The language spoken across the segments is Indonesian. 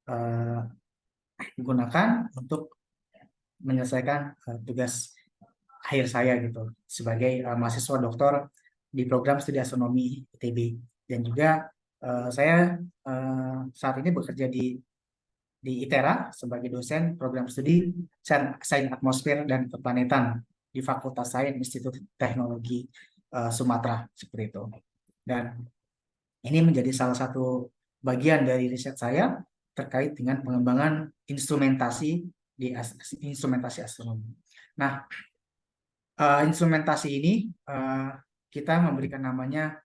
uh, gunakan untuk menyelesaikan tugas akhir saya gitu sebagai mahasiswa doktor di program studi astronomi ITB. Dan juga saya saat ini bekerja di ITERA sebagai dosen program studi Sains Atmosfer dan Keplanetan di Fakultas Sains Institut Teknologi Sumatera seperti itu. Dan ini menjadi salah satu bagian dari riset saya terkait dengan pengembangan instrumentasi di instrumentasi astronomi. Nah, instrumentasi ini kita memberikan namanya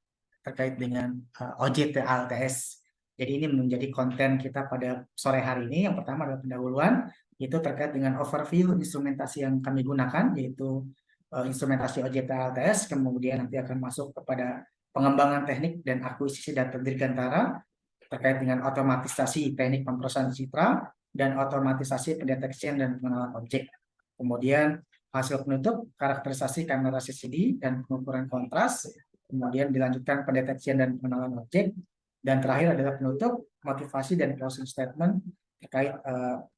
terkait dengan OJT ALTS. Jadi ini menjadi konten kita pada sore hari ini. Yang pertama adalah pendahuluan, itu terkait dengan overview instrumentasi yang kami gunakan, yaitu instrumentasi OJT ALTS. Kemudian nanti akan masuk kepada pengembangan teknik dan akuisisi data dirgantara terkait dengan otomatisasi teknik pemrosesan citra dan otomatisasi pendeteksian dan pengenalan objek. Kemudian hasil penutup, karakterisasi kamera CCD dan pengukuran kontras, kemudian dilanjutkan pendeteksian dan pengenalan objek, dan terakhir adalah penutup, motivasi dan closing statement terkait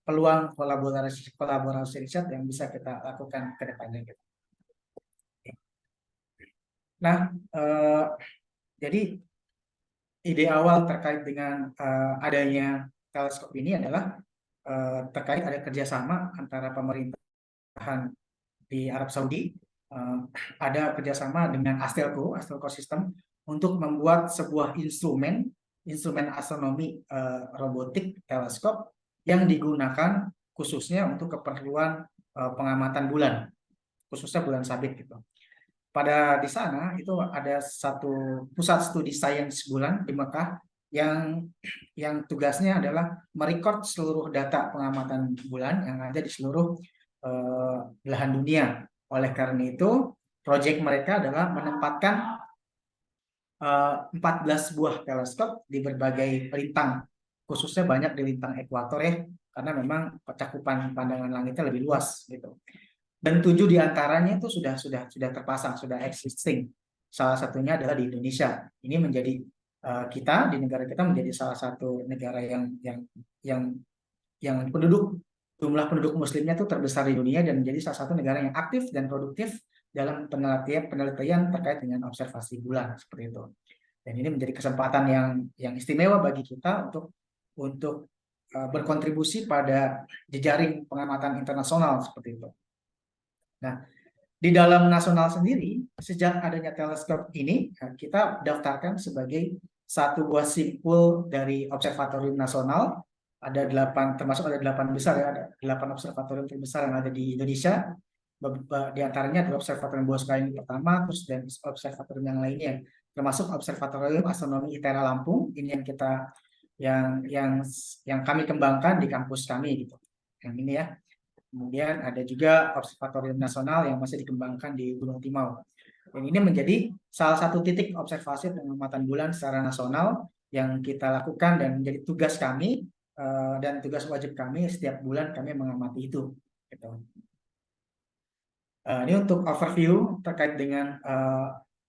peluang kolaborasi riset yang bisa kita lakukan ke depannya. Nah, jadi ide awal terkait dengan adanya teleskop ini adalah terkait ada kerjasama antara pemerintahan di Arab Saudi, ada kerjasama dengan Astelco System untuk membuat sebuah instrumen astronomi robotik teleskop yang digunakan khususnya untuk keperluan pengamatan bulan, khususnya bulan sabit gitu. Pada di sana itu ada satu pusat studi sains bulan di Mekah yang tugasnya adalah merekod seluruh data pengamatan bulan yang ada di seluruh belahan dunia. Oleh karena itu, proyek mereka adalah menempatkan 14 buah teleskop di berbagai lintang, khususnya banyak di lintang ekuator ya, karena memang cakupan pandangan langitnya lebih luas gitu. Dan 7 diantaranya itu sudah terpasang, sudah existing. Salah satunya adalah di Indonesia. Ini menjadi kita di negara kita menjadi salah satu negara yang jumlah penduduk muslimnya itu terbesar di dunia dan menjadi salah satu negara yang aktif dan produktif dalam penelitian terkait dengan observasi bulan seperti itu. Dan ini menjadi kesempatan yang istimewa bagi kita untuk berkontribusi pada jejaring pengamatan internasional seperti itu. Nah, di dalam nasional sendiri, sejak adanya teleskop ini, kita daftarkan sebagai satu buah simpul dari observatorium nasional. Ada 8, termasuk ada 8 besar ya, ada 8 observatorium terbesar yang ada di Indonesia. Di antaranya adalah observatorium Bosca ini pertama, terus dan observatorium yang lainnya, termasuk observatorium astronomi ITERA Lampung, ini yang kita yang kami kembangkan di kampus kami gitu. Yang ini ya. Kemudian ada juga observatorium nasional yang masih dikembangkan di Gunung Timau. Dan ini menjadi salah satu titik observasi pengamatan bulan secara nasional yang kita lakukan dan menjadi tugas kami dan tugas wajib kami setiap bulan kami mengamati itu. Gitu. Ini untuk overview terkait dengan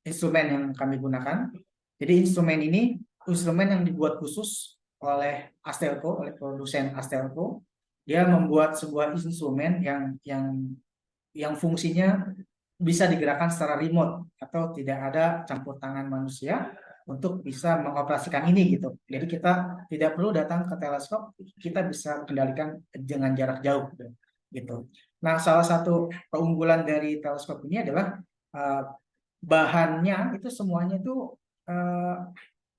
instrumen yang kami gunakan. Jadi instrumen ini instrumen yang dibuat khusus oleh Astelco, oleh produsen Astelco. Dia membuat sebuah instrumen yang fungsinya bisa digerakkan secara remote atau tidak ada campur tangan manusia untuk bisa mengoperasikan ini gitu. Jadi kita tidak perlu datang ke teleskop, kita bisa kendalikan dengan jarak jauh gitu. Nah, salah satu keunggulan dari teleskop ini adalah bahannya itu semuanya itu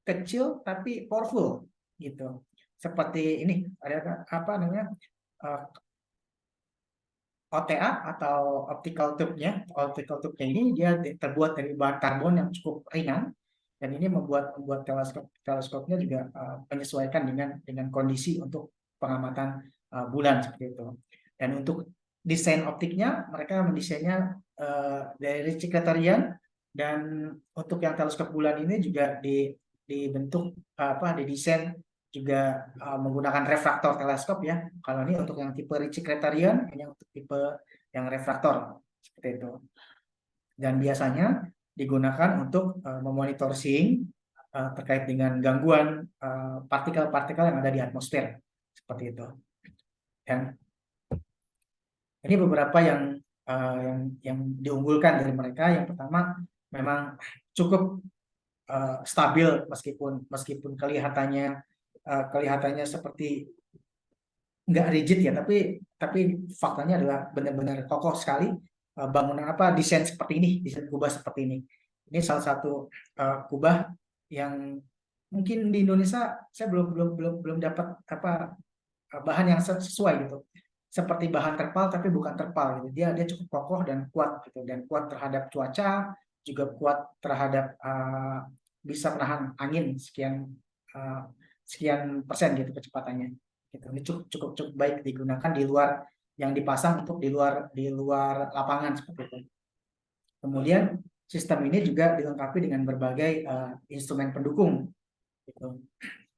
kecil tapi powerful gitu. Seperti ini ada apa namanya OTA atau optical tube-nya. Optical tube-nya ini dia terbuat dari bahan karbon yang cukup ringan dan ini membuat teleskopnya juga menyesuaikan dengan kondisi untuk pengamatan bulan seperti itu. Dan untuk desain optiknya mereka mendesainnya dari Ritchie Criterion, dan untuk yang teleskop bulan ini juga dibentuk didesain juga menggunakan refraktor teleskop ya. Kalau ini untuk yang tipe Ritchie Criterion, ini untuk tipe yang refraktor seperti itu. Dan biasanya digunakan untuk memonitor seeing terkait dengan gangguan partikel-partikel yang ada di atmosfer seperti itu. Dan ini beberapa yang diunggulkan dari mereka. Yang pertama, memang cukup stabil meskipun kelihatannya seperti nggak rigid ya, tapi faktanya adalah benar-benar kokoh sekali. Bangunan desain seperti ini, desain kubah seperti ini. Ini salah satu kubah yang mungkin di Indonesia saya belum dapat bahan yang sesuai gitu. Seperti bahan terpal tapi bukan terpal gitu. Dia cukup kokoh dan kuat gitu, dan kuat terhadap cuaca, juga kuat terhadap bisa menahan angin sekian persen gitu kecepatannya. Gitu. Ini cukup baik digunakan di luar, yang dipasang untuk di luar lapangan seperti itu. Kemudian sistem ini juga dilengkapi dengan berbagai instrumen pendukung. Gitu.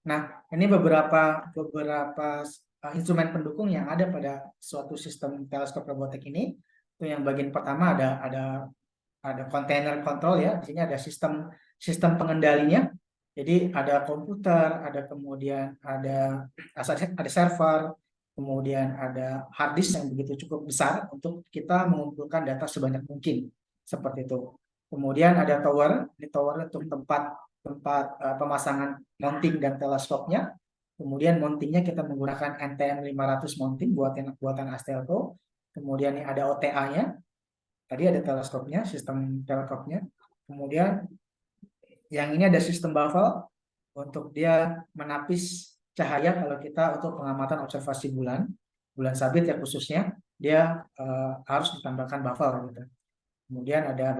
Nah, ini beberapa instrumen pendukung yang ada pada suatu sistem teleskop robotik ini. Itu yang bagian pertama ada container control ya. Di sini ada sistem pengendalinya. Jadi ada komputer, kemudian ada server, kemudian ada hard disk yang begitu cukup besar untuk kita mengumpulkan data sebanyak mungkin seperti itu. Kemudian ada tower, di tower untuk tempat pemasangan mounting dan teleskopnya. Kemudian mountingnya kita menggunakan NTM 500 mounting buatan Astelco. Kemudian ini ada OTA-nya. Tadi ada teleskopnya, sistem teleskopnya. Kemudian yang ini ada sistem baffle untuk dia menapis cahaya kalau kita untuk pengamatan observasi bulan sabit ya khususnya, dia harus ditambahkan baffle gitu. Kemudian ada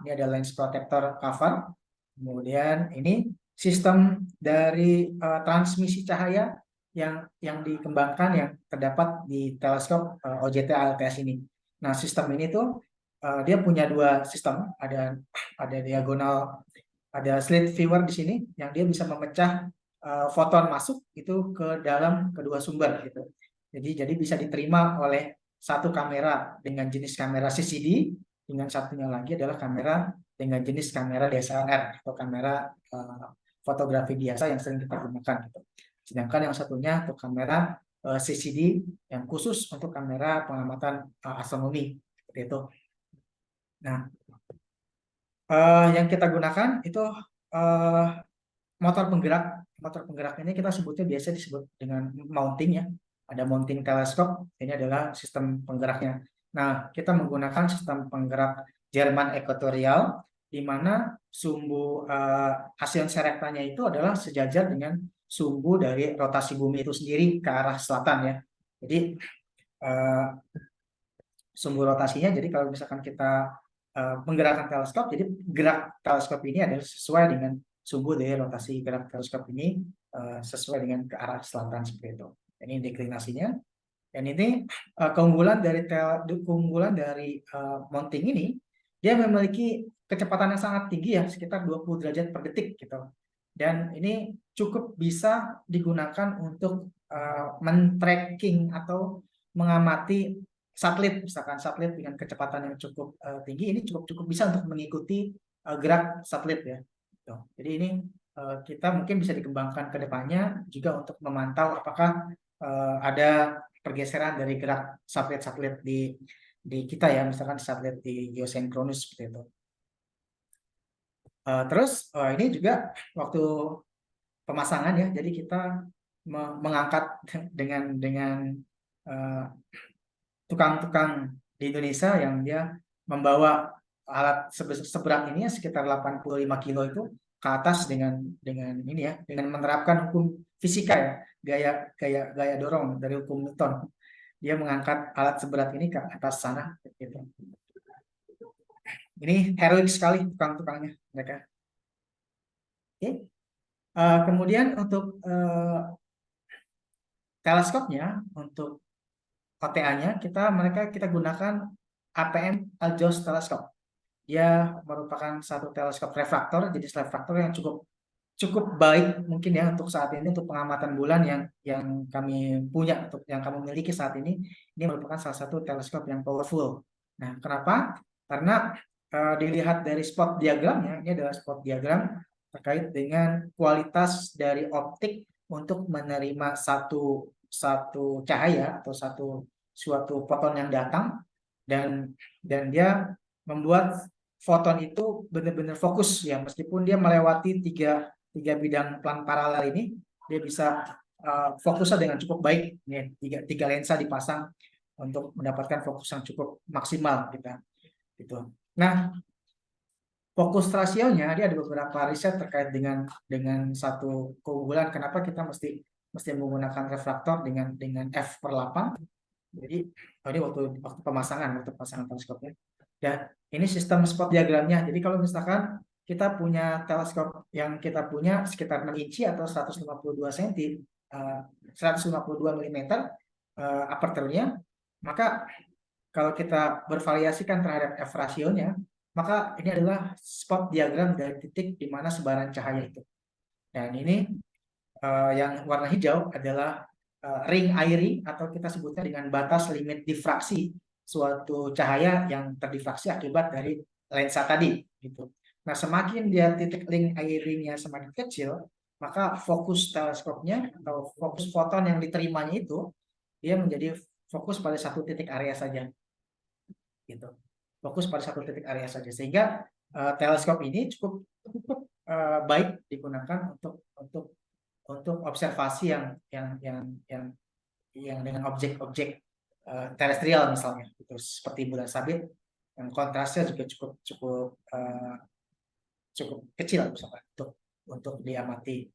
ini ada lens protector cover. Kemudian ini sistem dari transmisi cahaya yang dikembangkan yang terdapat di teleskop OJT ALTS ini. Nah, sistem ini tuh dia punya dua sistem, ada diagonal, ada slit viewer di sini yang dia bisa memecah foton masuk itu ke dalam kedua sumber gitu. Jadi bisa diterima oleh satu kamera dengan jenis kamera CCD, dengan satunya lagi adalah kamera dengan jenis kamera DSLR atau kamera fotografi biasa yang sering kita gunakan gitu. Sedangkan yang satunya untuk kamera CCD yang khusus untuk kamera pengamatan astronomi seperti itu. Nah, yang kita gunakan itu motor penggerak ini kita sebutnya biasa disebut dengan mounting ya. Ada mounting teleskop, ini adalah sistem penggeraknya. Nah, kita menggunakan sistem penggerak Jerman ekuatorial, di mana sumbu asion serectanya itu adalah sejajar dengan sumbu dari rotasi bumi itu sendiri ke arah selatan ya. Jadi sumbu rotasinya, jadi kalau misalkan kita menggerakkan teleskop, jadi gerak teleskop ini adalah sesuai dengan sumbu dari rotasi gerak teleskop ini sesuai dengan ke arah selatan seperti itu. Ini deklinasinya. Dan ini keunggulan dari mounting ini, dia memiliki kecepatan yang sangat tinggi ya, sekitar 20 derajat per detik gitu. Dan ini cukup bisa digunakan untuk men-tracking atau mengamati satelit, misalkan satelit dengan kecepatan yang cukup tinggi, ini cukup bisa untuk mengikuti gerak satelit ya. Jadi ini kita mungkin bisa dikembangkan ke depannya juga untuk memantau apakah ada pergeseran dari gerak satelit-satelit di kita ya, misalkan satelit di geosinkronus seperti itu. Terus ini juga waktu pemasangan ya, jadi kita mengangkat dengan tukang-tukang di Indonesia yang dia membawa alat seberat ini sekitar 85 kilo itu ke atas dengan ini ya, dengan menerapkan hukum fisika ya, gaya dorong dari hukum Newton. Dia mengangkat alat seberat ini ke atas sana gitu. Ini heroik sekali tukang-tukangnya mereka. Oke. Kemudian untuk teleskopnya, untuk OTA-nya kita gunakan APM Aljoss Teleskop. Dia merupakan satu teleskop refraktor, jenis refraktor yang cukup baik mungkin ya untuk saat ini, untuk pengamatan bulan yang kami punya, untuk yang kami miliki saat ini. Ini merupakan salah satu teleskop yang powerful. Nah, kenapa? Karena dilihat dari spot diagramnya, ini adalah spot diagram terkait dengan kualitas dari optik untuk menerima satu satu cahaya atau suatu foton yang datang, dan dia membuat foton itu benar-benar fokus ya, meskipun dia melewati tiga bidang paralel ini, dia bisa fokusnya dengan cukup baik ya, tiga lensa dipasang untuk mendapatkan fokus yang cukup maksimal kita gitu. Nah, fokus rasionya dia ada beberapa riset terkait dengan satu keunggulan kenapa kita mesti menggunakan refraktor dengan f/8. Jadi ini waktu pemasangan teleskopnya. Dan ini sistem spot diagramnya. Jadi kalau misalkan kita punya teleskop yang kita punya sekitar 6 inci atau 152 cm, 152 mm aperture-nya, maka kalau kita bervariasikan terhadap f rasionya, maka ini adalah spot diagram dari titik di mana sebaran cahaya itu. Dan ini yang warna hijau adalah ring airy, atau kita sebutnya dengan batas limit difraksi suatu cahaya yang terdifraksi akibat dari lensa tadi gitu. Nah, semakin dia titik ring airy-nya semakin kecil, maka fokus teleskopnya atau fokus foton yang diterimanya itu dia menjadi fokus pada satu titik area saja gitu. Fokus pada satu titik area saja, sehingga teleskop ini cukup baik digunakan untuk observasi yang dengan objek-objek terestrial misalnya, gitu, seperti bulan sabit yang kontrasnya juga cukup kecil misalkan untuk diamati.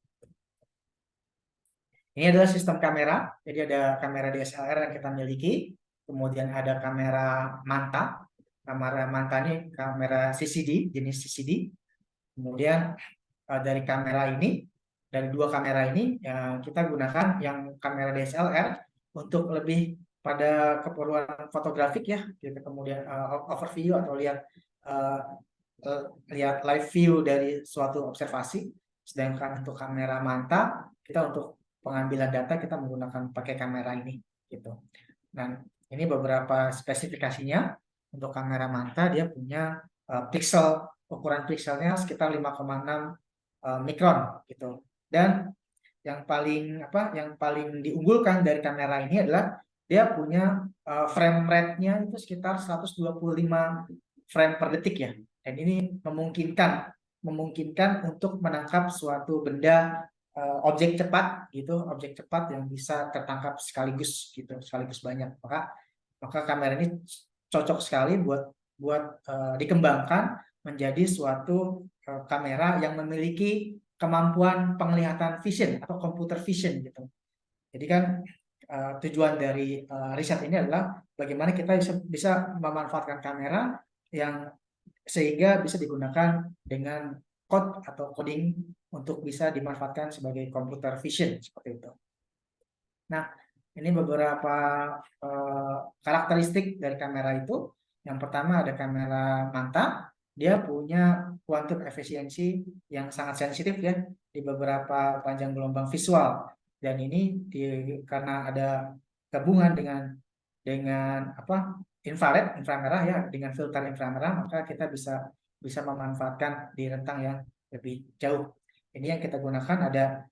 Ini adalah sistem kamera, jadi ada kamera DSLR yang kita miliki, kemudian ada kamera manta. Kamera manta ini kamera CCD, jenis CCD. Kemudian dari dua kamera ini kita gunakan yang kamera DSLR untuk lebih pada keperluan fotografik ya, kita kemudian overview atau lihat live view dari suatu observasi. Sedangkan untuk kamera manta kita untuk pengambilan data kita menggunakan pakai kamera ini gitu. Dan ini beberapa spesifikasinya. Untuk kamera manta dia punya ukuran pixelnya sekitar 5,6 mikron gitu. Dan yang paling diunggulkan dari kamera ini adalah dia punya frame rate-nya itu sekitar 125 frame per detik ya. Dan ini memungkinkan untuk menangkap suatu benda objek cepat yang bisa tertangkap sekaligus banyak. Maka kamera ini cocok sekali buat dikembangkan menjadi suatu kamera yang memiliki kemampuan penglihatan vision atau computer vision gitu. Jadi kan tujuan dari riset ini adalah bagaimana kita bisa memanfaatkan kamera yang sehingga bisa digunakan dengan code atau coding untuk bisa dimanfaatkan sebagai computer vision seperti itu. Nah, ini beberapa karakteristik dari kamera itu. Yang pertama ada kamera manta, dia punya quantum efisiensi yang sangat sensitif ya di beberapa panjang gelombang visual. Dan ini karena ada gabungan dengan inframerah ya, dengan filter inframerah, maka kita bisa memanfaatkan di rentang yang lebih jauh. Ini yang kita gunakan ada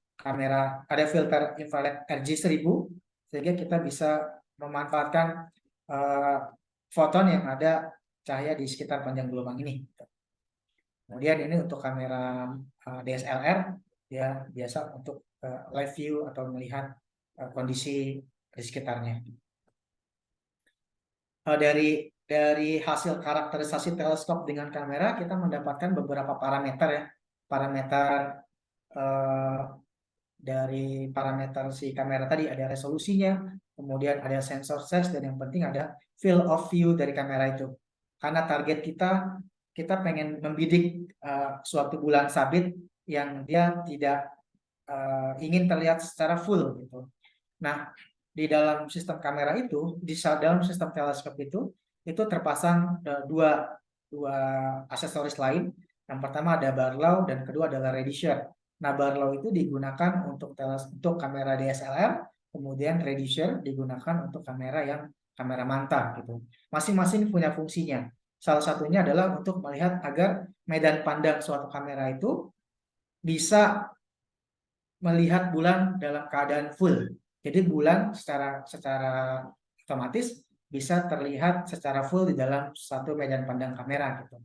filter infrared RG1000 sehingga kita bisa memanfaatkan foton yang ada cahaya di sekitar panjang gelombang ini. Kemudian ini untuk kamera DSLR ya, biasa untuk live view atau melihat kondisi di sekitarnya. Dari hasil karakterisasi teleskop dengan kamera kita mendapatkan beberapa parameter ya. Dari parameter si kamera tadi ada resolusinya, kemudian ada sensor size, dan yang penting ada field of view dari kamera itu. Karena target kita pengen membidik suatu bulan sabit yang dia tidak ingin terlihat secara full gitu. Nah, di dalam sistem kamera itu, di dalam sistem teleskop itu terpasang dua aksesoris lain. Yang pertama ada Barlow dan kedua adalah Redisher. Nah, Barlow itu digunakan untuk kamera DSLR, kemudian Redisher digunakan untuk kamera manta gitu. Masing-masing punya fungsinya. Salah satunya adalah untuk melihat agar medan pandang suatu kamera itu bisa melihat bulan dalam keadaan full. Jadi bulan secara otomatis bisa terlihat secara full di dalam satu medan pandang kamera gitu.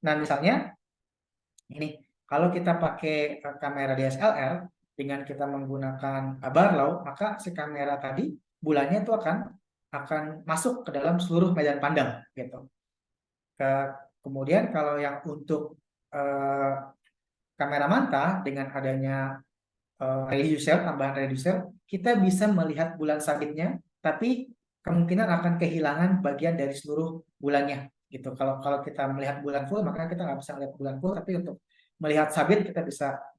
Nah, misalnya ini kalau kita pakai kamera DSLR dengan kita menggunakan Barlow, maka si kamera tadi bulannya itu akan masuk ke dalam seluruh medan pandang gitu. Kemudian kalau yang untuk eh, kamera manta dengan adanya reducer, tambahan reducer, kita bisa melihat bulan sabitnya, tapi kemungkinan akan kehilangan bagian dari seluruh bulannya gitu. Kalau kalau kita melihat bulan full, maka kita nggak bisa melihat bulan full, tapi untuk melihat sabit kita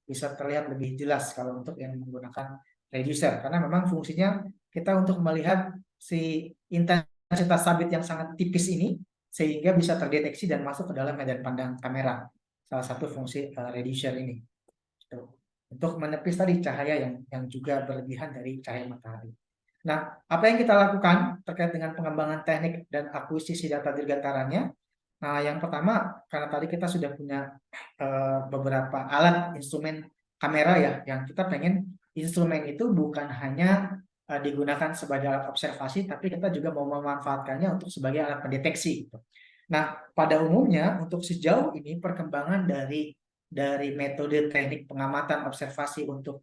bisa terlihat lebih jelas kalau untuk yang menggunakan reducer, karena memang fungsinya kita untuk melihat si intensitas sabit yang sangat tipis ini sehingga bisa terdeteksi dan masuk ke dalam medan pandang kamera. Salah satu fungsi reducer ini. Gitu. Untuk menepis tadi cahaya yang juga berlebihan dari cahaya matahari. Nah, apa yang kita lakukan terkait dengan pengembangan teknik dan akuisisi data dirgantaranya? Nah, yang pertama, karena tadi kita sudah punya beberapa alat instrumen kamera ya, yang kita pengen instrumen itu bukan hanya digunakan sebagai alat observasi, tapi kita juga mau memanfaatkannya untuk sebagai alat pendeteksi. Gitu. Nah, pada umumnya untuk sejauh ini perkembangan dari metode teknik pengamatan observasi untuk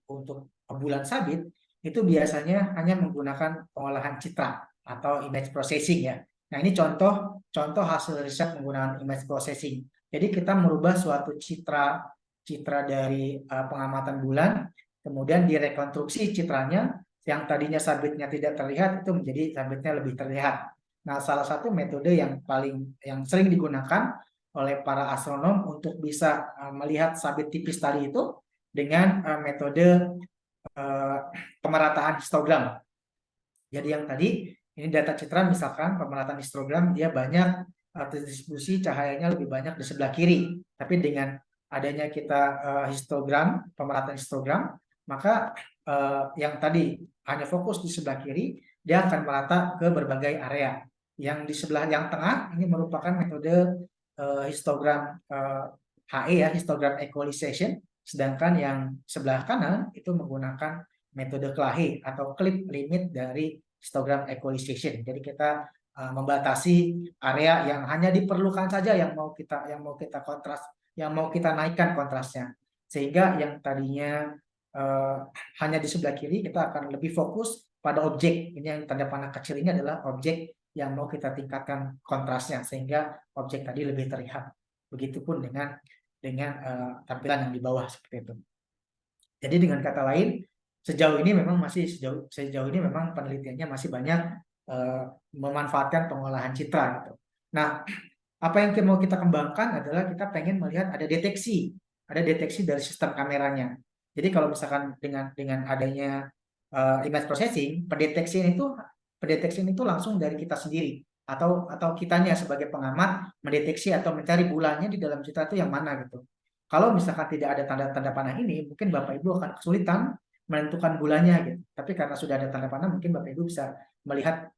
bulan sabit itu biasanya hanya menggunakan pengolahan citra atau image processing ya. Nah, ini contoh hasil riset menggunakan image processing. Jadi kita merubah suatu citra dari pengamatan bulan, kemudian direkonstruksi citranya yang tadinya sabitnya tidak terlihat itu menjadi sabitnya lebih terlihat. Nah, salah satu metode yang sering digunakan oleh para astronom untuk bisa melihat sabit tipis tadi itu dengan metode pemerataan histogram. Jadi yang tadi ini data citra, misalkan pemerataan histogram dia banyak distribusi cahayanya lebih banyak di sebelah kiri. Tapi dengan adanya kita histogram, pemerataan histogram, maka yang tadi hanya fokus di sebelah kiri, dia akan merata ke berbagai area. Yang di sebelah yang tengah ini merupakan metode histogram HE ya, histogram equalization, sedangkan yang sebelah kanan itu menggunakan metode Clahe atau clip limit dari histogram equalization. Jadi kita membatasi area yang hanya diperlukan saja yang mau kita kontras, yang mau kita naikkan kontrasnya. Sehingga yang tadinya hanya di sebelah kiri kita akan lebih fokus pada objek. Ini yang tanda panah kecil ini adalah objek yang mau kita tingkatkan kontrasnya sehingga objek tadi lebih terlihat. Begitupun dengan tampilan yang di bawah seperti itu. Jadi dengan kata lain, sejauh ini memang penelitiannya masih banyak memanfaatkan pengolahan citra gitu. Nah, apa yang mau kita kembangkan adalah kita pengen melihat ada deteksi dari sistem kameranya. Jadi kalau misalkan dengan adanya image processing, pendeteksian itu langsung dari kita sendiri atau kitanya sebagai pengamat mendeteksi atau mencari bulannya di dalam citra itu yang mana gitu. Kalau misalkan tidak ada tanda-tanda panah ini, mungkin Bapak Ibu akan kesulitan menentukan bulannya gitu. Tapi karena sudah ada tanda panah, mungkin Bapak Ibu bisa melihat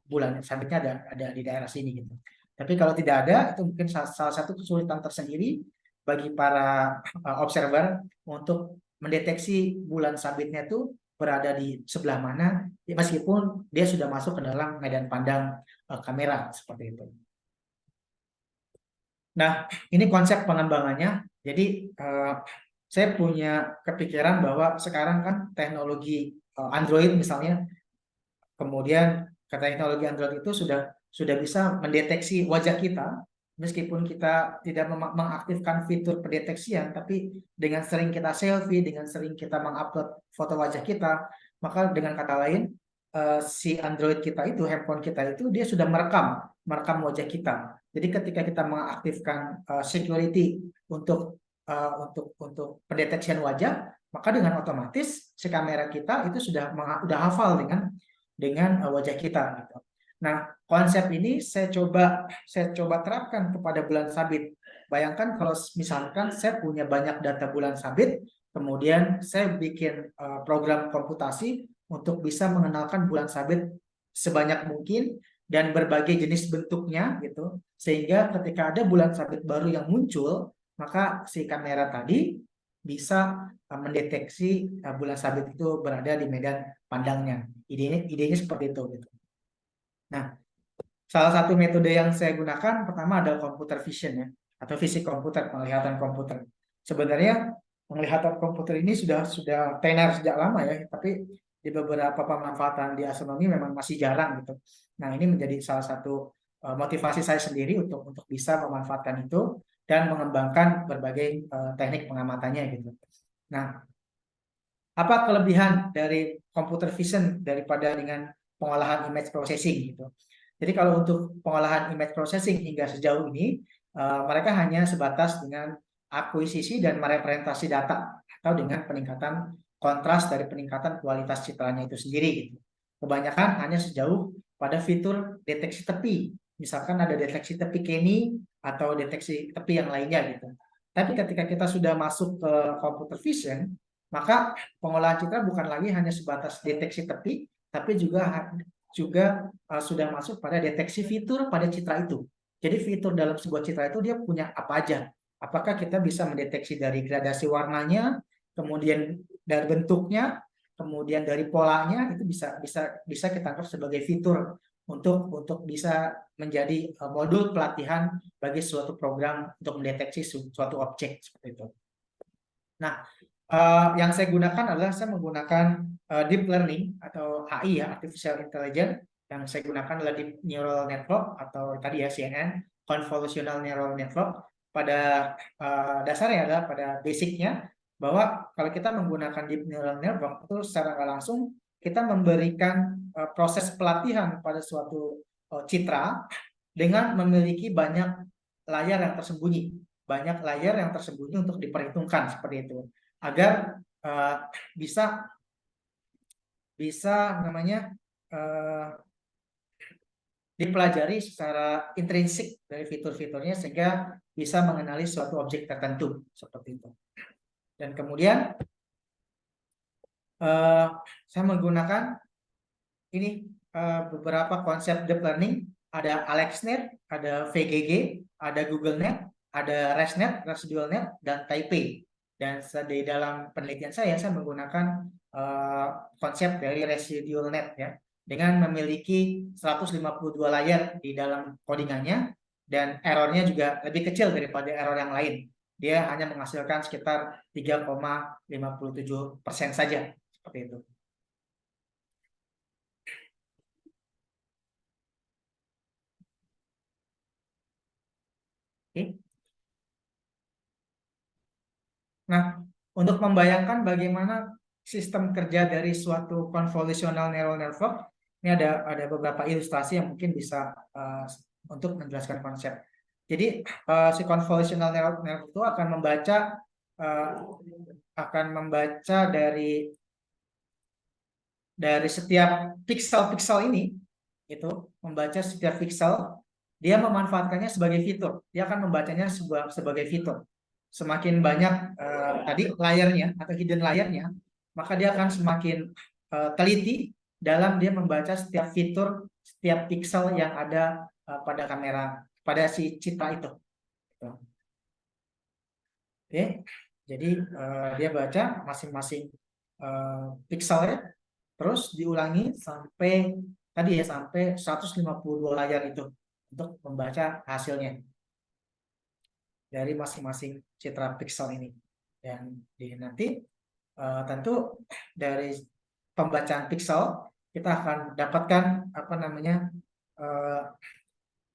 bulan sabitnya ada di daerah sini gitu. Tapi kalau tidak ada, itu mungkin salah satu kesulitan tersendiri bagi para observer untuk mendeteksi bulan sabitnya itu berada di sebelah mana, ya meskipun dia sudah masuk ke dalam medan pandang kamera seperti itu. Nah, ini konsep pengembangannya. Jadi saya punya kepikiran bahwa sekarang kan teknologi Android misalnya, kemudian teknologi Android itu sudah bisa mendeteksi wajah kita, meskipun kita tidak mengaktifkan fitur pendeteksian, tapi dengan sering kita selfie, dengan sering kita mengupload foto wajah kita, maka dengan kata lain si Android kita itu, handphone kita itu dia sudah merekam wajah kita. Jadi ketika kita mengaktifkan security untuk pendeteksian wajah, maka dengan otomatis si kamera kita itu sudah hafal dengan wajah kita gitu. Nah, konsep ini saya coba terapkan kepada bulan sabit. Bayangkan kalau misalkan saya punya banyak data bulan sabit, kemudian saya bikin program komputasi untuk bisa mengenalkan bulan sabit sebanyak mungkin dan berbagai jenis bentuknya gitu. Sehingga ketika ada bulan sabit baru yang muncul, maka si kamera tadi bisa mendeteksi bulan sabit itu berada di medan pandangnya. Idenya seperti itu gitu. Nah, salah satu metode yang saya gunakan pertama adalah computer vision ya, atau fisik komputer, penglihatan komputer. Sebenarnya penglihatan komputer ini sudah tenar sejak lama ya, tapi di beberapa pemanfaatan di astronomi memang masih jarang gitu. Nah, ini menjadi salah satu motivasi saya sendiri untuk bisa memanfaatkan itu dan mengembangkan berbagai teknik pengamatannya gitu. Nah, apa kelebihan dari computer vision daripada dengan pengolahan image processing gitu? Jadi kalau untuk pengolahan image processing hingga sejauh ini, mereka hanya sebatas dengan akuisisi dan merepresentasi data atau dengan peningkatan kontras dari peningkatan kualitas citranya itu sendiri gitu. Kebanyakan hanya sejauh pada fitur deteksi tepi. Misalkan ada deteksi tepi Kenny atau deteksi tepi yang lainnya gitu. Tapi ketika kita sudah masuk ke computer vision, maka pengolahan citra bukan lagi hanya sebatas deteksi tepi, tapi juga sudah masuk pada deteksi fitur pada citra itu. Jadi fitur dalam sebuah citra itu dia punya apa aja. Apakah kita bisa mendeteksi dari gradasi warnanya, kemudian dari bentuknya, kemudian dari polanya, itu bisa kita anggap sebagai fitur untuk bisa menjadi modul pelatihan bagi suatu program untuk mendeteksi suatu objek seperti itu. Nah, yang saya gunakan adalah saya menggunakan deep learning atau AI ya, artificial intelligence. Yang saya gunakan adalah deep neural network atau tadi ya CNN, convolutional neural network. Pada dasarnya adalah pada basicnya bahwa kalau kita menggunakan deep neural network itu secara nggak langsung kita memberikan proses pelatihan pada suatu citra dengan memiliki banyak layar yang tersembunyi, untuk diperhitungkan seperti itu, agar bisa namanya dipelajari secara intrinsik dari fitur-fiturnya sehingga bisa mengenali suatu objek tertentu seperti itu. Dan kemudian saya menggunakan ini beberapa konsep deep learning, ada AlexNet, ada VGG, ada GoogleNet, ada ResNet, Residual Net, dan Taipei. Dan di dalam penelitian saya menggunakan konsep dari Residual Net ya, dengan memiliki 152 layar di dalam codingannya, dan errornya juga lebih kecil daripada error yang lain. Dia hanya menghasilkan sekitar 3,57% saja, seperti itu. Oke. Nah, untuk membayangkan bagaimana sistem kerja dari suatu convolutional neural network, ini ada beberapa ilustrasi yang mungkin bisa untuk menjelaskan konsep. Jadi si convolutional neural network itu akan membaca dari setiap pixel-pixel ini, itu membaca setiap pixel, dia memanfaatkannya sebagai fitur. Dia akan membacanya sebagai fitur. Semakin banyak tadi layarnya atau hidden layarnya, maka dia akan semakin teliti dalam dia membaca setiap fitur, setiap pixel yang ada pada kamera, pada si citra itu. Oke, jadi dia baca masing-masing pixelnya, terus diulangi sampai tadi ya, sampai 152 layar itu untuk membaca hasilnya dari masing-masing citra pixel ini. Dan nanti tentu dari pembacaan pixel kita akan dapatkan apa namanya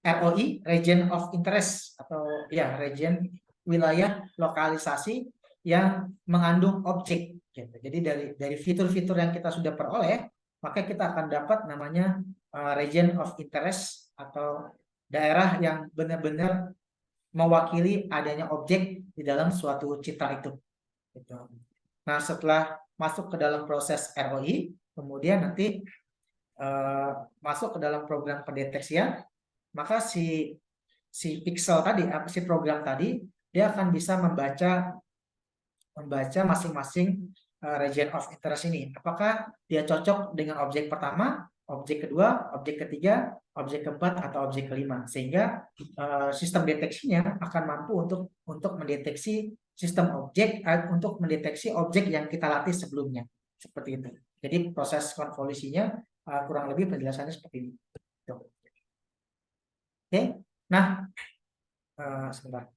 ROI, region of interest, atau ya region, wilayah lokalisasi yang mengandung objek gitu. Jadi dari fitur-fitur yang kita sudah peroleh, maka kita akan dapat namanya region of interest atau daerah yang benar-benar mewakili adanya objek di dalam suatu citra itu. Gitu. Nah, setelah masuk ke dalam proses ROI, kemudian nanti masuk ke dalam program pendeteksian, maka si pixel tadi, si program tadi, dia akan bisa membaca masing-masing region of interest ini. Apakah dia cocok dengan objek pertama, objek kedua, objek ketiga, objek keempat, atau objek kelima, sehingga sistem deteksinya akan mampu untuk mendeteksi sistem objek, untuk mendeteksi objek yang kita latih sebelumnya, seperti itu. Jadi proses konvolusinya kurang lebih penjelasannya seperti ini. Oke, nah sebentar.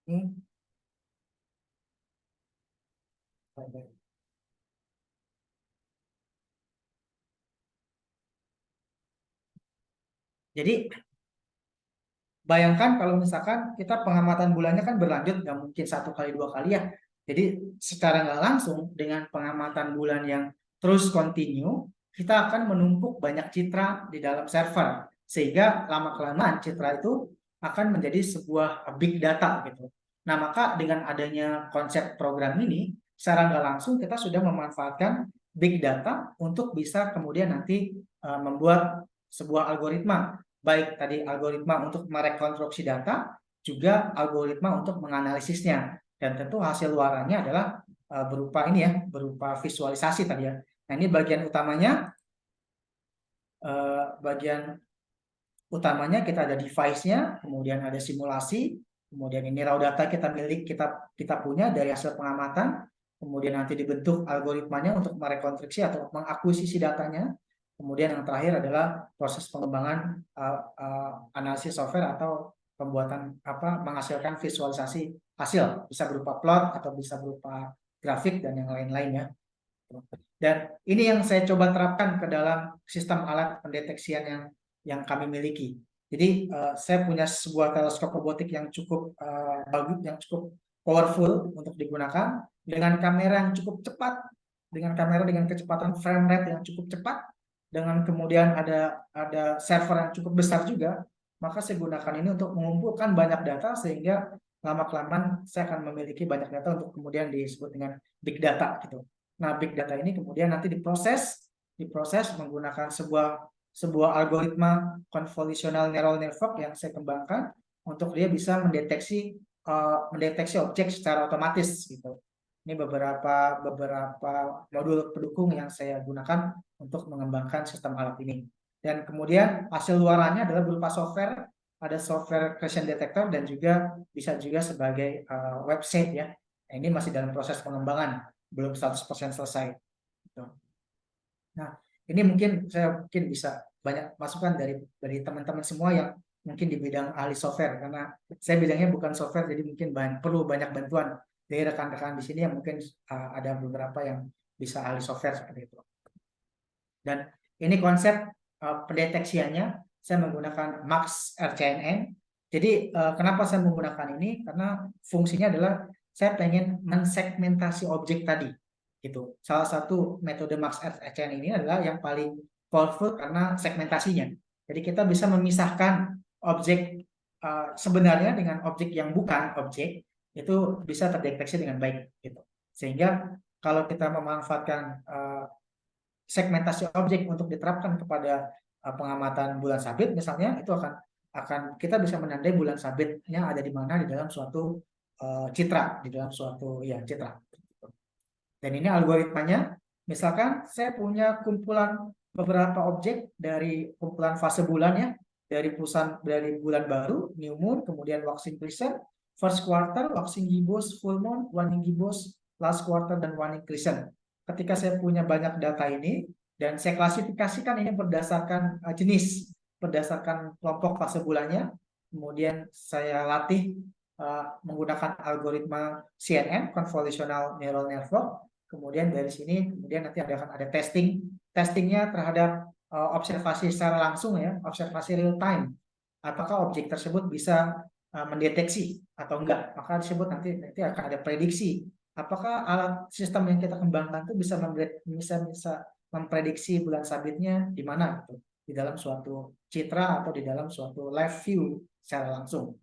Ini. Jadi bayangkan kalau misalkan kita pengamatan bulannya kan berlanjut, nggak mungkin 1 kali 2 kali ya. Jadi secara nggak langsung dengan pengamatan bulan yang terus continue, kita akan menumpuk banyak citra di dalam server. Sehingga lama-kelamaan citra itu akan menjadi sebuah big data gitu. Nah maka dengan adanya konsep program ini, secara nggak langsung kita sudah memanfaatkan big data untuk bisa kemudian nanti membuat sebuah algoritma, baik tadi algoritma untuk merekonstruksi data, juga algoritma untuk menganalisisnya. Dan tentu hasil luarannya adalah berupa ini ya, berupa visualisasi tadi ya. Nah ini bagian utamanya kita ada device-nya, kemudian ada simulasi, kemudian ini raw data kita punya dari hasil pengamatan, kemudian nanti dibentuk algoritmanya untuk merekonstruksi atau mengakuisisi datanya. Kemudian yang terakhir adalah proses pengembangan analisis software atau pembuatan menghasilkan visualisasi hasil, bisa berupa plot atau bisa berupa grafik dan yang lain-lain ya. Dan ini yang saya coba terapkan ke dalam sistem alat pendeteksian yang kami miliki. Jadi saya punya sebuah teleskop robotik yang cukup bagus, yang cukup powerful untuk digunakan, dengan kamera yang cukup cepat, dengan kamera dengan kecepatan frame rate yang cukup cepat, dengan kemudian ada server yang cukup besar juga. Maka saya gunakan ini untuk mengumpulkan banyak data sehingga lama-kelamaan saya akan memiliki banyak data untuk kemudian disebut dengan big data gitu. Nah, big data ini kemudian nanti diproses menggunakan sebuah algoritma convolutional neural network yang saya kembangkan untuk dia bisa mendeteksi objek secara otomatis gitu. Ini beberapa modul pendukung yang saya gunakan untuk mengembangkan sistem alat ini. Dan kemudian hasil luarannya adalah berupa software, ada software collision detector dan juga bisa juga sebagai website ya. Nah, ini masih dalam proses pengembangan, belum 100% selesai. Gitu. Nah, ini mungkin saya bisa banyak masukan dari teman-teman semua yang mungkin di bidang ahli software, karena saya bidangnya bukan software, jadi mungkin perlu banyak bantuan dari rekan-rekan di sini yang mungkin ada beberapa yang bisa ahli software seperti itu. Dan ini konsep pendeteksiannya, saya menggunakan Max RCNN. Jadi kenapa saya menggunakan ini? Karena fungsinya adalah saya pengen mensegmentasi objek tadi. Gitu. Salah satu metode Max RCNN ini adalah yang paling powerful karena segmentasinya. Jadi kita bisa memisahkan objek sebenarnya dengan objek yang bukan objek, itu bisa terdeteksi dengan baik. Gitu. Sehingga kalau kita memanfaatkan segmentasi objek untuk diterapkan kepada pengamatan bulan sabit misalnya, itu akan kita bisa menandai bulan sabitnya ada di mana di dalam suatu citra, di dalam suatu citra. Dan ini algoritmanya, misalkan saya punya kumpulan beberapa objek dari kumpulan fase bulan ya, dari bulan baru, new moon, kemudian waxing crescent, first quarter, waxing gibbous, full moon, waning gibbous, last quarter, dan waning crescent. Ketika saya punya banyak data ini, dan saya klasifikasikan ini berdasarkan jenis, berdasarkan kelompok fase bulannya, kemudian saya latih menggunakan algoritma CNN, Convolutional Neural Network. Kemudian dari sini kemudian nanti akan ada testingnya terhadap observasi secara langsung ya, observasi real time. Apakah objek tersebut bisa mendeteksi atau enggak? Maka disebut nanti akan ada prediksi. Apakah alat sistem yang kita kembangkan itu bisa memprediksi bulan sabitnya di mana gitu, di dalam suatu citra atau di dalam suatu live view secara langsung.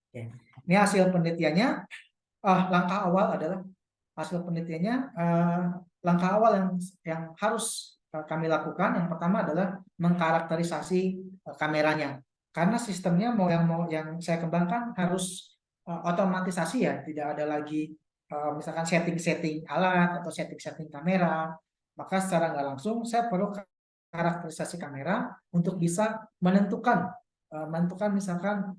Oke. Ini hasil penelitiannya. Langkah awal adalah langkah awal yang harus kami lakukan. Yang pertama adalah mengkarakterisasi kameranya, karena sistemnya yang saya kembangkan harus otomatisasi ya, tidak ada lagi misalkan setting alat atau setting kamera. Maka secara nggak langsung saya perlu karakterisasi kamera untuk bisa menentukan misalkan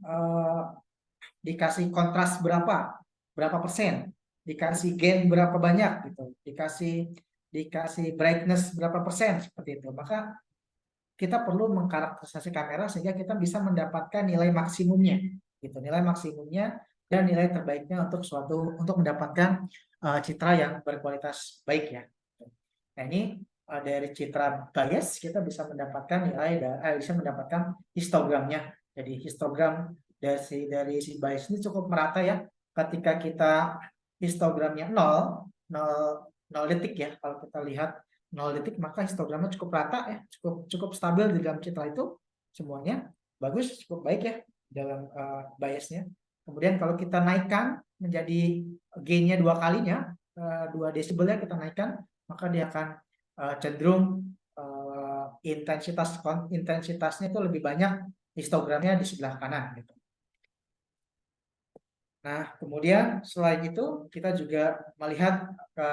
dikasih kontras berapa persen, dikasih gain berapa banyak gitu, dikasih brightness berapa persen seperti itu. Maka kita perlu mengkarakterisasi kamera sehingga kita bisa mendapatkan nilai maksimumnya gitu, nilai maksimumnya dan nilai terbaiknya untuk mendapatkan citra yang berkualitas baik ya. Nah, ini dari citra bias kita bisa mendapatkan bisa mendapatkan histogramnya. Jadi histogram dari si bias ini cukup merata ya. Ketika kita histogramnya 0 detik ya. Kalau kita lihat 0 detik maka histogramnya cukup rata ya, cukup stabil di dalam citra itu semuanya bagus, cukup baik ya dalam biasnya. Kemudian kalau kita naikkan menjadi gainnya 2 kalinya, 2 desibelnya kita naikkan, maka dia akan cenderung intensitasnya itu lebih banyak histogramnya di sebelah kanan gitu. Nah, kemudian selain itu kita juga melihat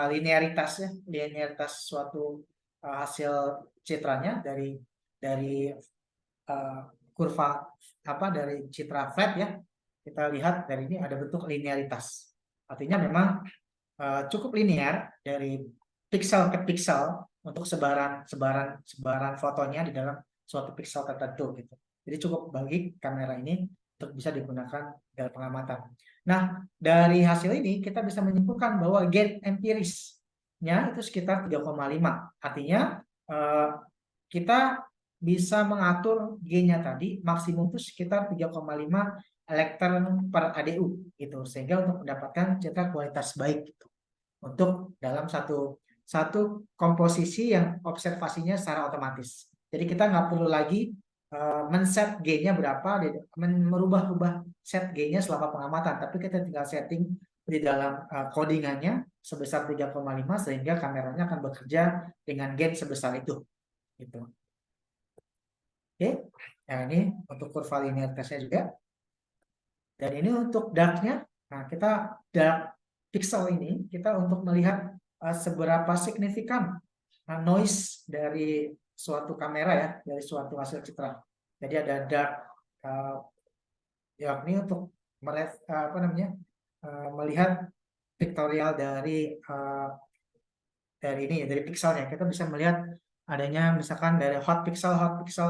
linearitas ya, linearitas suatu hasil citranya dari kurva dari citra flat ya. Kita lihat dari ini ada bentuk linearitas. Artinya memang cukup linear dari pixel ke pixel untuk sebaran fotonya di dalam suatu pixel tertentu gitu. Jadi cukup bagi kamera ini untuk bisa digunakan dalam pengamatan. Nah, dari hasil ini kita bisa menyimpulkan bahwa gain empirisnya itu sekitar 3,5. Artinya kita bisa mengatur gainnya tadi maksimum itu sekitar 3,5 elektron per ADU gitu, sehingga untuk mendapatkan citra kualitas baik gitu untuk dalam satu komposisi yang observasinya secara otomatis. Jadi kita nggak perlu lagi men-set gainnya berapa, merubah-ubah set gainnya selama pengamatan, tapi kita tinggal setting di dalam codingannya sebesar 3,5 sehingga kameranya akan bekerja dengan gain sebesar itu. Gitu. Oke, nah ini untuk kurva linearitasnya juga. Dan ini untuk darknya, nah kita dark pixel ini kita untuk melihat seberapa signifikan noise dari suatu kamera ya, dari suatu hasil citra. Jadi ada dark yakni untuk melihat pictorial dari ini dari pixelnya. Kita bisa melihat adanya misalkan dari hot pixel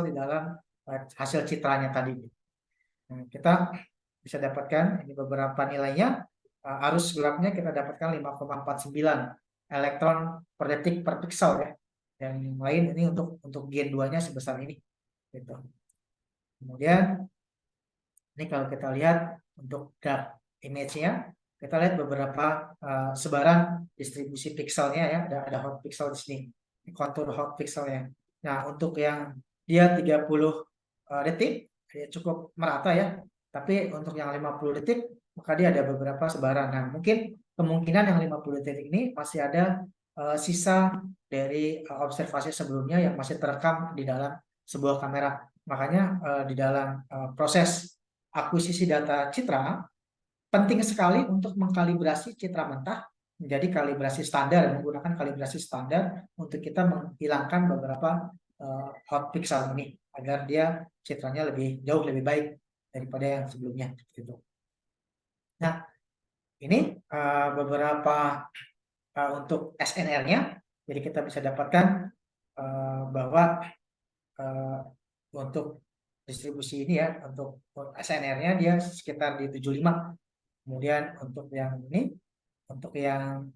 di dalam hasil citranya tadi. Nah, kita bisa dapatkan ini beberapa nilainya. Arus gelapnya kita dapatkan 5,49 elektron per detik per pixel ya. Dan yang lain ini untuk gain 2-nya sebesar ini. Gitu. Kemudian ini kalau kita lihat untuk dark image-nya, kita lihat beberapa sebaran distribusi pixelnya ya. Ada hot pixel di sini, kontur hot pixelnya. Nah, untuk yang dia 30 detik, dia cukup merata ya. Tapi untuk yang 50 detik, maka dia ada beberapa sebaran. Nah, mungkin kemungkinan yang 50 detik ini masih ada sisa dari observasi sebelumnya yang masih terekam di dalam sebuah kamera. Makanya di dalam proses akuisisi data citra, penting sekali untuk mengkalibrasi citra mentah menjadi kalibrasi standar, menggunakan kalibrasi standar untuk kita menghilangkan beberapa hot pixel ini agar dia citranya jauh lebih baik daripada yang sebelumnya. Gitu. Nah, ini beberapa untuk SNR-nya, jadi kita bisa dapatkan bahwa untuk distribusi ini ya, untuk SNR-nya dia sekitar di 75. Kemudian untuk yang ini, untuk yang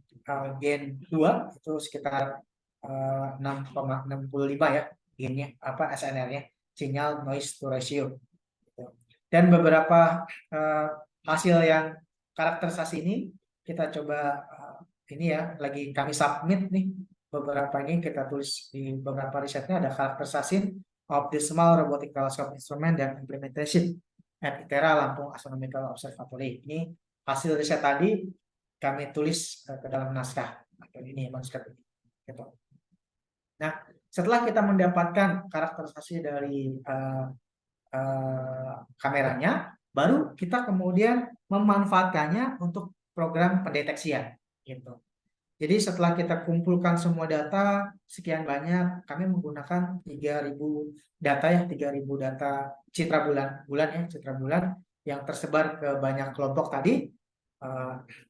gain 2 itu sekitar 6,65 ya gainnya, SNR-nya, sinyal noise to ratio. Dan beberapa hasil yang karakterisasi ini kita coba ini ya, lagi kami submit nih beberapa ini kita tulis di beberapa risetnya, ada karakterisasi of the small robotic telescope instrument dan implementation at ITERA Lampung Astronomical Observatory. Ini hasil riset tadi kami tulis ke dalam naskah atau ini manuskrip ini. Gitu. Nah, setelah kita mendapatkan karakterisasi dari kameranya, baru kita kemudian memanfaatkannya untuk program pendeteksian. Gitu. Jadi setelah kita kumpulkan semua data sekian banyak, kami menggunakan 3.000 data ya, 3.000 data citra bulan ya, citra bulan. yang tersebar ke banyak kelompok tadi.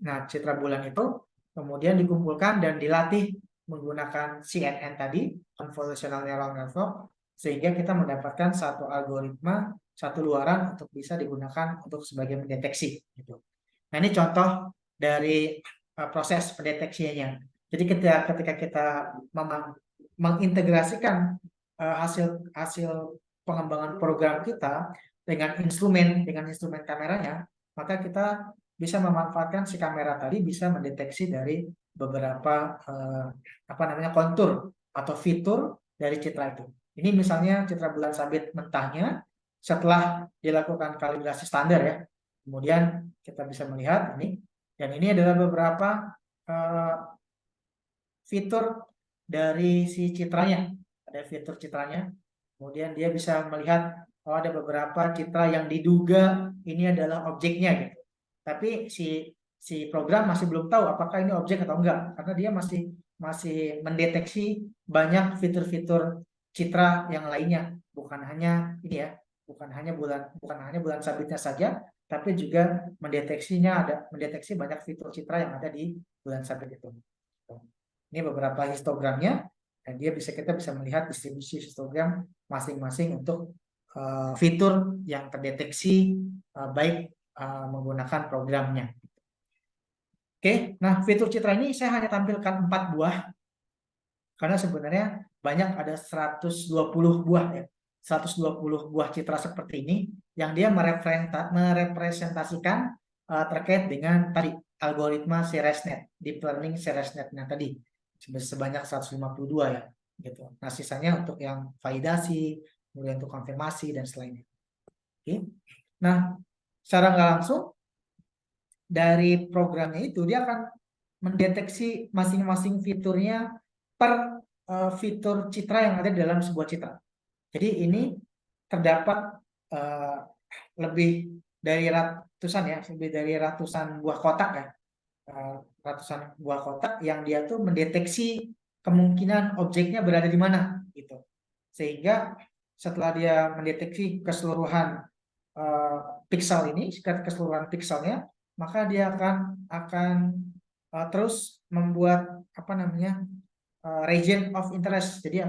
Nah, citra bulan itu kemudian dikumpulkan dan dilatih menggunakan CNN tadi, Convolutional Neural Network, sehingga kita mendapatkan satu algoritma, satu luaran untuk bisa digunakan untuk sebagai mendeteksi. Gitu. Nah, ini contoh dari proses pendeteksinya. Jadi ketika kita mengintegrasikan hasil pengembangan program kita dengan instrumen kameranya, maka kita bisa memanfaatkan si kamera tadi bisa mendeteksi dari beberapa kontur atau fitur dari citra itu. Ini misalnya citra bulan sabit mentahnya setelah dilakukan kalibrasi standar ya. Kemudian kita bisa melihat ini, dan ini adalah beberapa fitur dari si citranya. Ada fitur citranya. Kemudian dia bisa melihat ada beberapa citra yang diduga ini adalah objeknya gitu. Tapi si program masih belum tahu apakah ini objek atau enggak, karena dia masih mendeteksi banyak fitur-fitur citra yang lainnya, bukan hanya ini ya, bukan hanya bulan sabitnya saja, tapi juga mendeteksi banyak fitur citra yang ada di bulan sabit itu. Ini beberapa histogramnya, dan kita bisa melihat distribusi histogram masing-masing untuk fitur yang terdeteksi baik menggunakan programnya. Oke, nah fitur citra ini saya hanya tampilkan 4 buah karena sebenarnya banyak, ada 120 buah ya. 120 buah citra seperti ini yang dia merepresentasikan terkait dengan tadi algoritma CRSNet, deep learning CRSNet-nya tadi sebanyak 152 ya gitu. Nah, sisanya untuk yang validasi, kemudian untuk konfirmasi dan selainnya. Oke. Nah, secara nggak langsung dari programnya itu dia akan mendeteksi masing-masing fiturnya per fitur citra yang ada di dalam sebuah citra. Jadi ini terdapat lebih dari ratusan buah kotak ya, ratusan buah kotak yang dia tuh mendeteksi kemungkinan objeknya berada di mana gitu. Sehingga setelah dia mendeteksi keseluruhan keseluruhan pikselnya, maka dia akan terus membuat region of interest. Jadi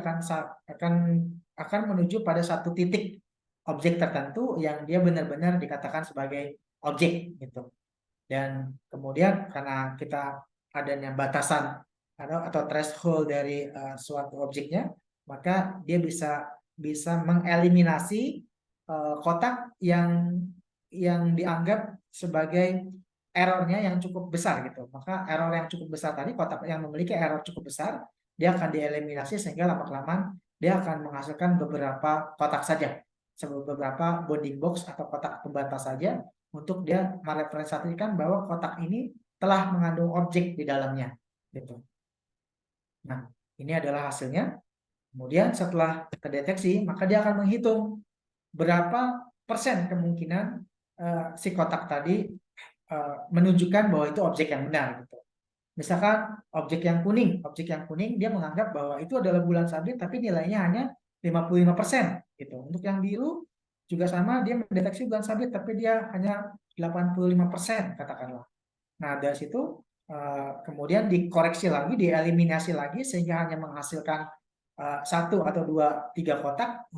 akan menuju pada satu titik objek tertentu yang dia benar-benar dikatakan sebagai objek gitu. Dan kemudian karena kita adanya batasan atau threshold dari suatu objeknya, maka dia bisa mengeliminasi kotak yang dianggap sebagai errornya yang cukup besar gitu. Maka error yang cukup besar tadi, kotak yang memiliki error cukup besar, dia akan dieliminasi sehingga lama-kelamaan dia akan menghasilkan beberapa kotak saja, beberapa bounding box atau kotak pembatas saja, untuk dia merepresentasikan bahwa kotak ini telah mengandung objek di dalamnya gitu. Nah, ini adalah hasilnya. Kemudian setelah terdeteksi, maka dia akan menghitung berapa persen kemungkinan si kotak tadi menunjukkan bahwa itu objek yang benar gitu. Misalkan objek yang kuning dia menganggap bahwa itu adalah bulan sabit tapi nilainya hanya 55% gitu. Untuk yang biru juga sama, dia mendeteksi bulan sabit tapi dia hanya 85% katakanlah. Nah, dari situ kemudian dikoreksi lagi, dieliminasi lagi sehingga hanya menghasilkan 1 atau 2, 3 kotak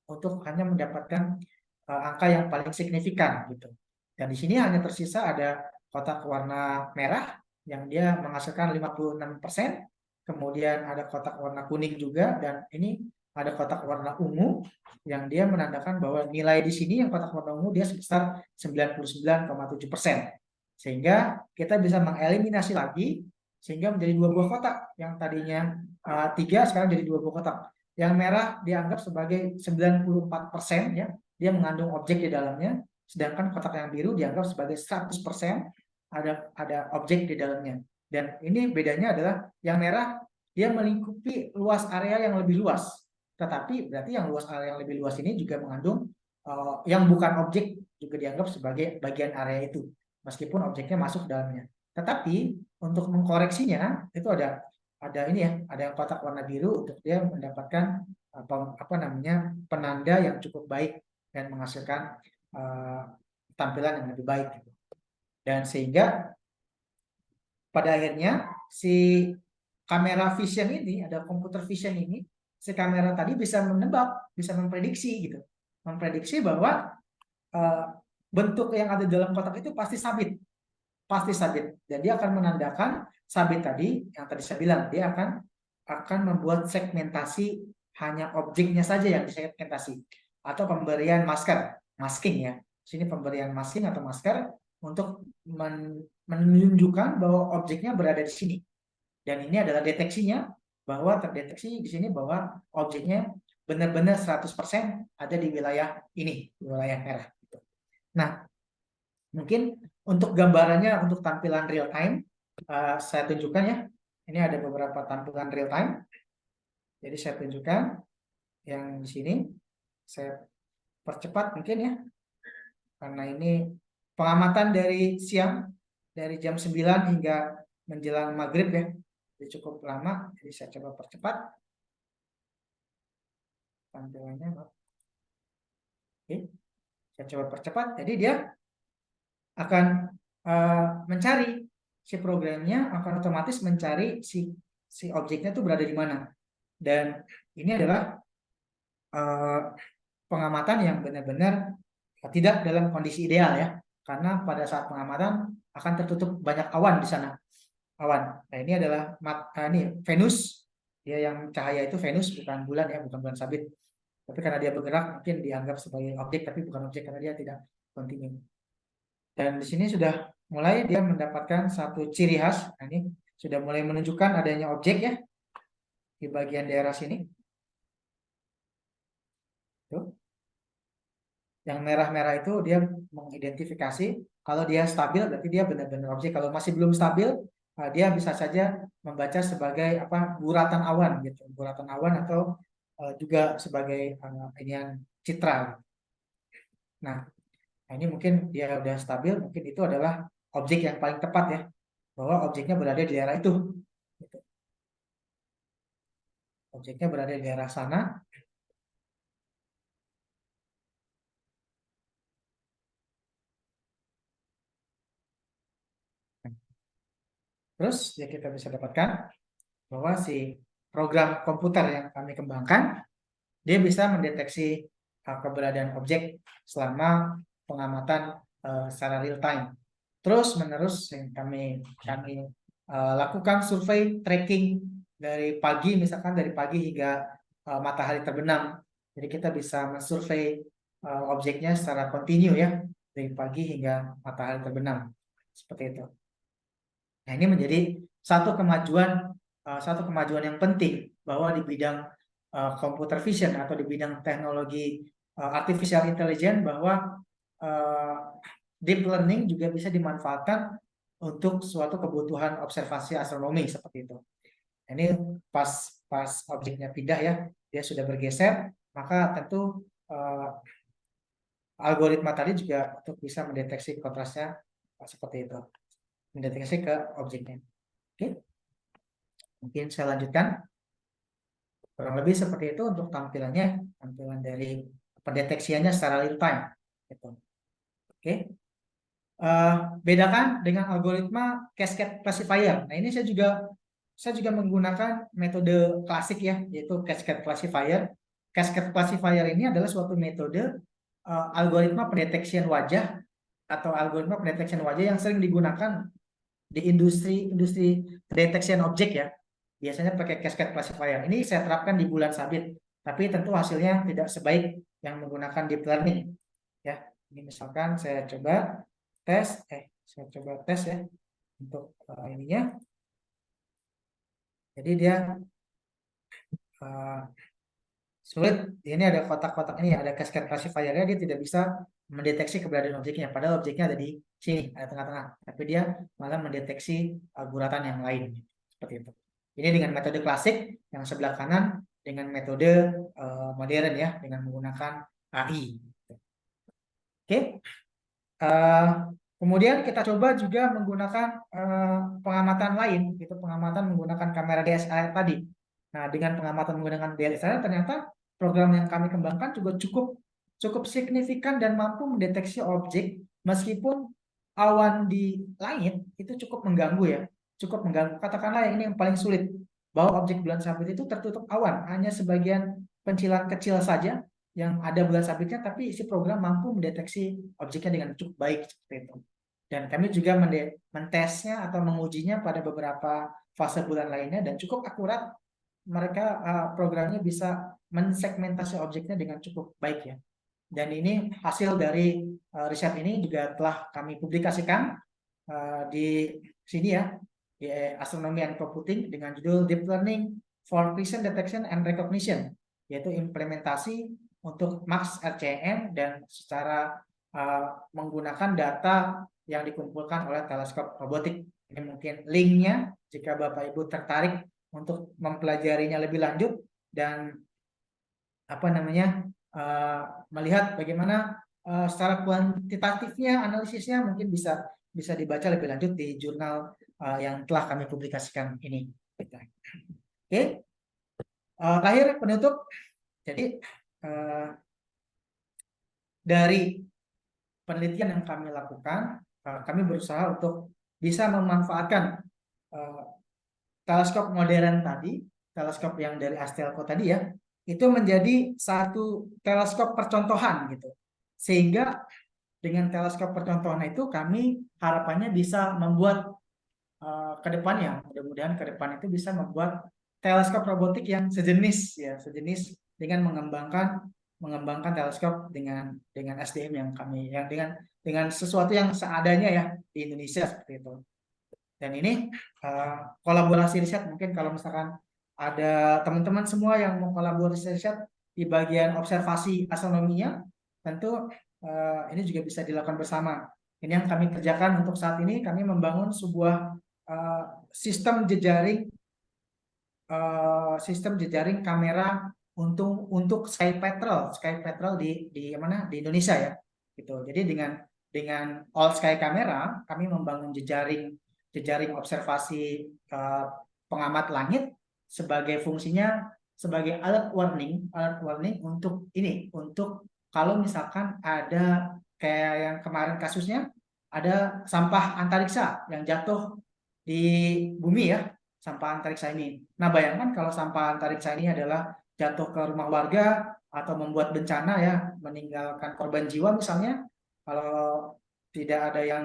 untuk hanya mendapatkan angka yang paling signifikan gitu. Dan di sini hanya tersisa ada kotak warna merah yang dia menghasilkan 56%, kemudian ada kotak warna kuning juga, dan ini ada kotak warna ungu yang dia menandakan bahwa nilai di sini yang kotak warna ungu dia sebesar 99,7%. Sehingga kita bisa mengeliminasi lagi sehingga menjadi 2 buah kotak, yang tadinya 3 sekarang jadi 2 buah kotak. Yang merah dianggap sebagai 94% ya, dia mengandung objek di dalamnya, sedangkan kotak yang biru dianggap sebagai 100% ada objek di dalamnya. Dan ini bedanya adalah yang merah dia melingkupi luas area yang lebih luas, tetapi berarti yang luas area yang lebih luas ini juga mengandung yang bukan objek juga dianggap sebagai bagian area itu, meskipun objeknya masuk dalamnya. Tetapi untuk mengkoreksinya itu ada ini ya, ada yang kotak warna biru untuk dia mendapatkan penanda yang cukup baik dan menghasilkan tampilan yang lebih baik gitu. Dan sehingga pada akhirnya si kamera vision ini, ada computer vision ini, si kamera tadi bisa menebak, bisa memprediksi gitu, memprediksi bahwa bentuk yang ada dalam kotak itu pasti sabit, dan dia akan menandakan sabit tadi yang tadi saya bilang, dia akan membuat segmentasi hanya objeknya saja yang disegmentasi, atau pemberian masking ya. Sini pemberian masking atau masker untuk menunjukkan bahwa objeknya berada di sini. Dan ini adalah deteksinya, bahwa terdeteksi di sini bahwa objeknya benar-benar 100% ada di wilayah ini, di wilayah merah. Nah, mungkin untuk gambarannya, untuk tampilan real time, saya tunjukkan ya. Ini ada beberapa tampilan real time. Jadi saya tunjukkan yang di sini. Saya percepat mungkin ya, karena ini pengamatan dari siang, dari jam 9 hingga menjelang maghrib ya. Jadi cukup lama, jadi saya coba percepat tampilannya. Oke, saya coba percepat. Jadi dia akan mencari, si programnya akan otomatis mencari si objeknya itu berada di mana. Dan ini adalah pengamatan yang benar-benar tidak dalam kondisi ideal ya, karena pada saat pengamatan akan tertutup banyak awan di sana, awan. Nah ini adalah ini Venus, dia yang cahaya itu Venus, bukan bulan ya, bukan bulan sabit. Tapi karena dia bergerak mungkin dianggap sebagai objek, tapi bukan objek karena dia tidak kontinu. Dan di sini sudah mulai dia mendapatkan satu ciri khas. Nah, ini sudah mulai menunjukkan adanya objek ya di bagian daerah sini. Tuh. Yang merah-merah itu dia mengidentifikasi kalau dia stabil berarti dia benar-benar objek. Kalau masih belum stabil, dia bisa saja membaca sebagai apa, guratan awan gitu, guratan awan, atau juga sebagai inian citra. Nah, ini mungkin dia udah stabil, mungkin itu adalah objek yang paling tepat ya, bahwa objeknya berada di daerah itu. Gitu. Objeknya berada di daerah sana. Terus ya kita bisa dapatkan bahwa si program komputer yang kami kembangkan, dia bisa mendeteksi keberadaan objek selama pengamatan secara real time. Terus menerus yang kami lakukan survei tracking dari pagi, misalkan dari pagi hingga matahari terbenam. Jadi kita bisa mensurvei objeknya secara kontinu ya, dari pagi hingga matahari terbenam. Seperti itu. Nah, ini menjadi satu kemajuan yang penting, bahwa di bidang computer vision atau di bidang teknologi artificial intelligence, bahwa deep learning juga bisa dimanfaatkan untuk suatu kebutuhan observasi astronomi seperti itu. Ini pas objeknya pindah ya, dia sudah bergeser, maka tentu algoritma tadi juga untuk bisa mendeteksi kontrasnya seperti itu, mendeteksi ke objeknya. Oke, mungkin saya lanjutkan. Kurang lebih seperti itu untuk tampilan dari pendeteksiannya secara real time. Gitu. Oke. Bedakan dengan algoritma cascade classifier. Nah, ini saya juga menggunakan metode klasik ya, yaitu cascade classifier. Cascade classifier ini adalah suatu metode algoritma pendeteksian wajah atau algoritma pendeteksian wajah yang sering digunakan di industri detection objek ya. Biasanya pakai cascade classifier. Ini saya terapkan di bulan sabit, tapi tentu hasilnya tidak sebaik yang menggunakan deep learning. Ya, ini misalkan saya coba tes ya untuk ininya. Jadi dia sulit. Ini ada kotak-kotak ini, ada cascade classifier-nya, dia tidak bisa mendeteksi keberadaan objeknya, padahal objeknya ada di sini, ada tengah-tengah, tapi dia malah mendeteksi guratan yang lain seperti itu. Ini dengan metode klasik, yang sebelah kanan dengan metode modern ya, dengan menggunakan AI. Oke. Kemudian kita coba juga menggunakan pengamatan lain, itu pengamatan menggunakan kamera DSLR tadi. Nah, dengan pengamatan menggunakan DSLR ternyata program yang kami kembangkan juga cukup signifikan dan mampu mendeteksi objek meskipun awan di langit itu cukup mengganggu ya, cukup mengganggu. Katakanlah yang ini yang paling sulit, bahwa objek bulan sabit itu tertutup awan, hanya sebagian pencilan kecil saja yang ada bulan sabitnya, tapi isi program mampu mendeteksi objeknya dengan cukup baik seperti itu. Dan kami juga mentesnya atau mengujinya pada beberapa fase bulan lainnya dan cukup akurat. Mereka programnya bisa mensegmentasi objeknya dengan cukup baik ya. Dan ini hasil dari riset ini juga telah kami publikasikan di sini ya, di Astronomy and Computing dengan judul Deep Learning for Vision Detection and Recognition, yaitu implementasi untuk Max RCM dan secara menggunakan data yang dikumpulkan oleh teleskop robotik. Ini mungkin linknya jika Bapak Ibu tertarik untuk mempelajarinya lebih lanjut dan melihat bagaimana secara kuantitatifnya, analisisnya mungkin bisa dibaca lebih lanjut di jurnal yang telah kami publikasikan ini. Oke, terakhir penutup. Jadi dari penelitian yang kami lakukan, kami berusaha untuk bisa memanfaatkan teleskop modern tadi, teleskop yang dari Astelco tadi ya, itu menjadi satu teleskop percontohan gitu. Sehingga dengan teleskop percontohan itu kami harapannya bisa membuat ke depannya, mudah-mudahan ke depan itu bisa membuat teleskop robotik yang sejenis ya, sejenis dengan mengembangkan teleskop dengan SDM yang kami yang dengan sesuatu yang seadanya ya di Indonesia seperti itu. Dan ini kolaborasi riset, mungkin kalau misalkan ada teman-teman semua yang mau kolaborasi riset di bagian observasi astronominya, tentu ini juga bisa dilakukan bersama. Ini yang kami kerjakan untuk saat ini, kami membangun sebuah sistem jejaring kamera untuk Sky Petrel di mana di Indonesia ya, gitu. Jadi dengan All Sky Camera kami membangun jejaring observasi pengamat langit sebagai fungsinya sebagai alert warning untuk kalau misalkan ada kayak yang kemarin kasusnya ada sampah antariksa yang jatuh di bumi ya, sampah antariksa ini. Nah, bayangkan kalau sampah antariksa ini adalah jatuh ke rumah warga atau membuat bencana ya, meninggalkan korban jiwa misalnya, kalau tidak ada yang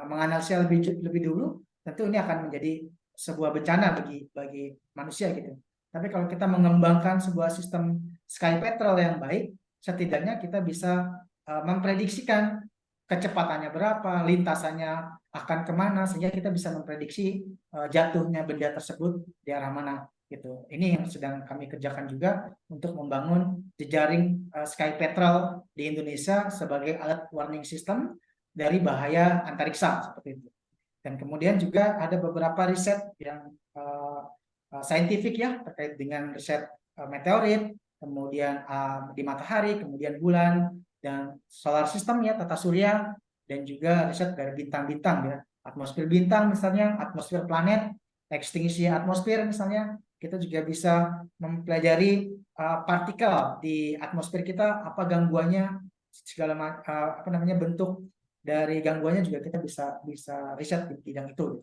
menganalisa lebih dulu, tentu ini akan menjadi sebuah bencana bagi manusia gitu. Tapi kalau kita mengembangkan sebuah sistem Sky Petrel yang baik, setidaknya kita bisa memprediksikan kecepatannya berapa, lintasannya akan kemana, sehingga kita bisa memprediksi jatuhnya benda tersebut di arah mana gitu. Ini yang sedang kami kerjakan juga untuk membangun jejaring Sky Petrel di Indonesia sebagai alert warning system dari bahaya antariksa seperti itu. Dan kemudian juga ada beberapa riset yang saintifik ya terkait dengan riset meteorit, kemudian di matahari, kemudian bulan, dan solar system ya, tata surya, dan juga riset dari bintang-bintang ya, atmosfer bintang misalnya, atmosfer planet, ekstinksi atmosfer misalnya. Kita juga bisa mempelajari partikel di atmosfer kita, apa gangguannya, segala bentuk dari gangguannya juga kita bisa riset di bidang itu.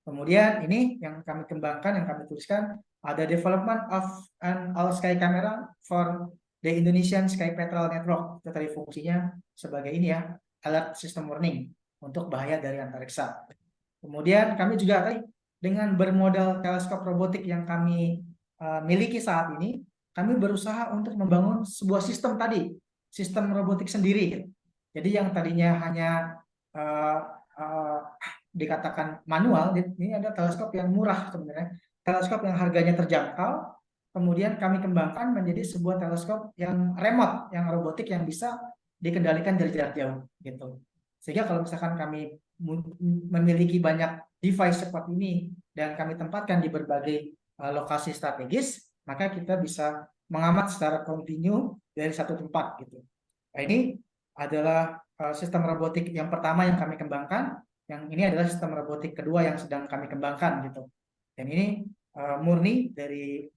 Kemudian ini yang kami kembangkan, yang kami tuliskan, ada development of an all sky camera for the Indonesian Sky Petrel Network. Itu tadi fungsinya sebagai ini ya, alert system warning untuk bahaya dari antariksa. Kemudian kami juga tadi dengan bermodal teleskop robotik yang kami miliki saat ini, kami berusaha untuk membangun sebuah sistem tadi, sistem robotik sendiri. Jadi yang tadinya hanya dikatakan manual, ini ada teleskop yang murah sebenarnya, teleskop yang harganya terjangkau, kemudian kami kembangkan menjadi sebuah teleskop yang remote, yang robotik yang bisa dikendalikan dari jarak jauh gitu. Sehingga kalau misalkan kami memiliki banyak device seperti ini dan kami tempatkan di berbagai lokasi strategis, maka kita bisa mengamat secara kontinu dari satu tempat gitu. Nah, ini adalah sistem robotik yang pertama yang kami kembangkan. Yang ini adalah sistem robotik kedua yang sedang kami kembangkan gitu. Dan ini murni dari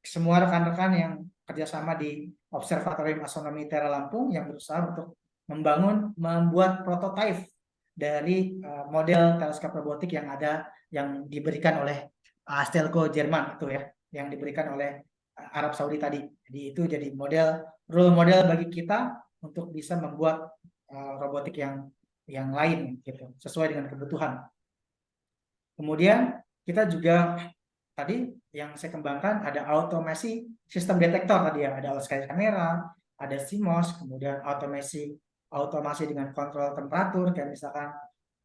semua rekan-rekan yang kerjasama di Observatorium Astronomi Tera Lampung yang berusaha untuk membuat prototipe dari model teleskop robotik yang ada, yang diberikan oleh Astelco Jerman itu ya, yang diberikan oleh Arab Saudi tadi. Jadi itu jadi role model bagi kita untuk bisa membuat robotik yang lain gitu, sesuai dengan kebutuhan. Kemudian kita juga tadi yang saya kembangkan ada automasi sistem detektor tadi ya, ada sky camera, ada CMOS, kemudian automasi dengan kontrol temperatur kayak misalkan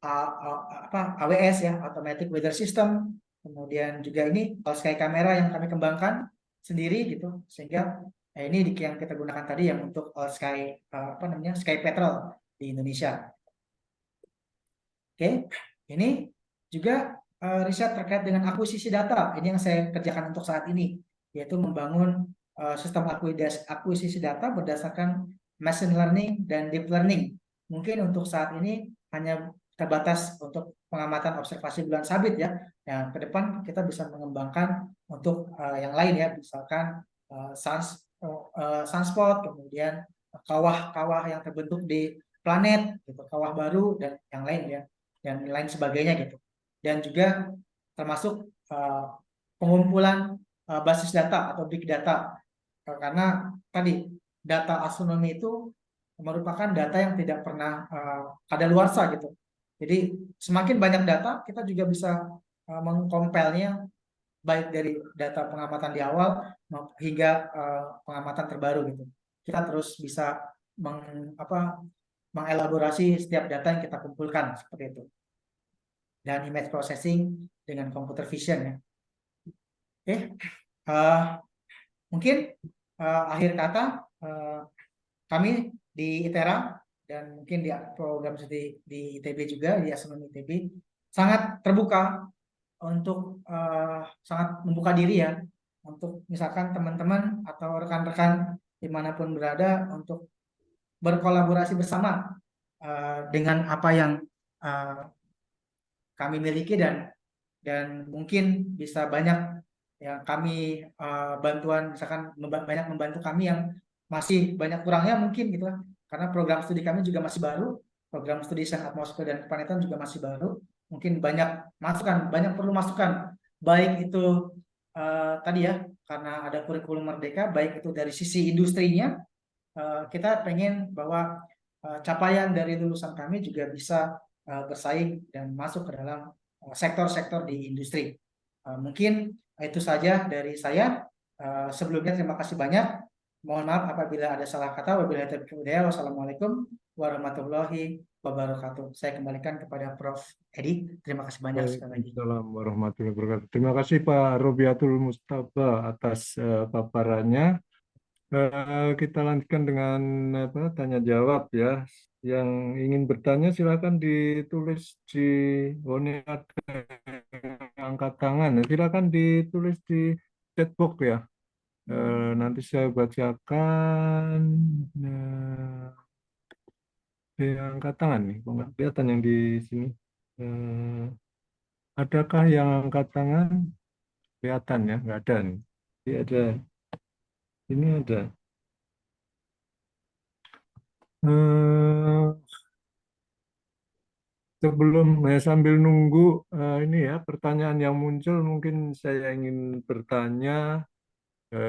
AWS ya, Automatic Weather System. Kemudian juga ini sky camera yang kami kembangkan sendiri gitu, sehingga ini yang kita gunakan tadi yang untuk sky petrol di Indonesia. Oke, ini juga riset terkait dengan akuisisi data. Ini yang saya kerjakan untuk saat ini, yaitu membangun sistem akuisisi data berdasarkan machine learning dan deep learning. Mungkin untuk saat ini hanya terbatas untuk pengamatan observasi bulan sabit ya. Yang ke depan kita bisa mengembangkan untuk yang lain ya, misalkan sunspot, kemudian kawah-kawah yang terbentuk di planet, gitu, kawah baru dan yang lain ya, dan lain sebagainya gitu. Dan juga termasuk pengumpulan basis data atau big data, karena tadi data astronomi itu merupakan data yang tidak pernah kadaluarsa gitu. Jadi semakin banyak data, kita juga bisa mengkompilnya baik dari data pengamatan di awal hingga pengamatan terbaru gitu. Kita terus bisa mengelaborasi setiap data yang kita kumpulkan seperti itu. Dan image processing dengan computer vision ya. Oke, mungkin akhir kata kami di ITERA dan mungkin di program studi di ITB juga, di astronomi ITB sangat terbuka untuk sangat membuka diri ya, untuk misalkan teman-teman atau rekan-rekan dimanapun berada untuk berkolaborasi bersama dengan apa yang kami miliki, dan mungkin bisa banyak yang kami bantuan, misalkan banyak membantu kami yang masih banyak kurangnya mungkin gitu lah, karena program studi kami juga masih baru, program studi sains atmosfer dan keplanetan juga masih baru. Mungkin banyak masukan, banyak perlu masukan, baik itu tadi ya, karena ada kurikulum merdeka, baik itu dari sisi industrinya, kita pengen bahwa capaian dari lulusan kami juga bisa bersaing dan masuk ke dalam sektor-sektor di industri. Mungkin itu saja dari saya. Sebelumnya terima kasih banyak. Mohon maaf apabila ada salah kata. Wabillahi taufiq wal hidayah. Wassalamualaikum warahmatullahi wabarakatuh. Saya kembalikan kepada Prof. Edi. Terima kasih banyak sekali lagi. Waalaikumsalam warahmatullahi wabarakatuh. Terima kasih Pak Robiatul Mustafa atas paparannya. Kita lanjutkan dengan tanya jawab ya. Yang ingin bertanya silakan ditulis di ini ada angkat tangan. Silakan ditulis di chat box ya. Nanti saya bacakan. Nah, di angkat tangan nih, kok nggak kelihatan yang di sini. Adakah yang angkat tangan? Kelihatan ya, nggak ada nih. Ini ada. Ini ada. Eh, Sebelum sambil nunggu ini ya pertanyaan yang muncul, mungkin saya ingin bertanya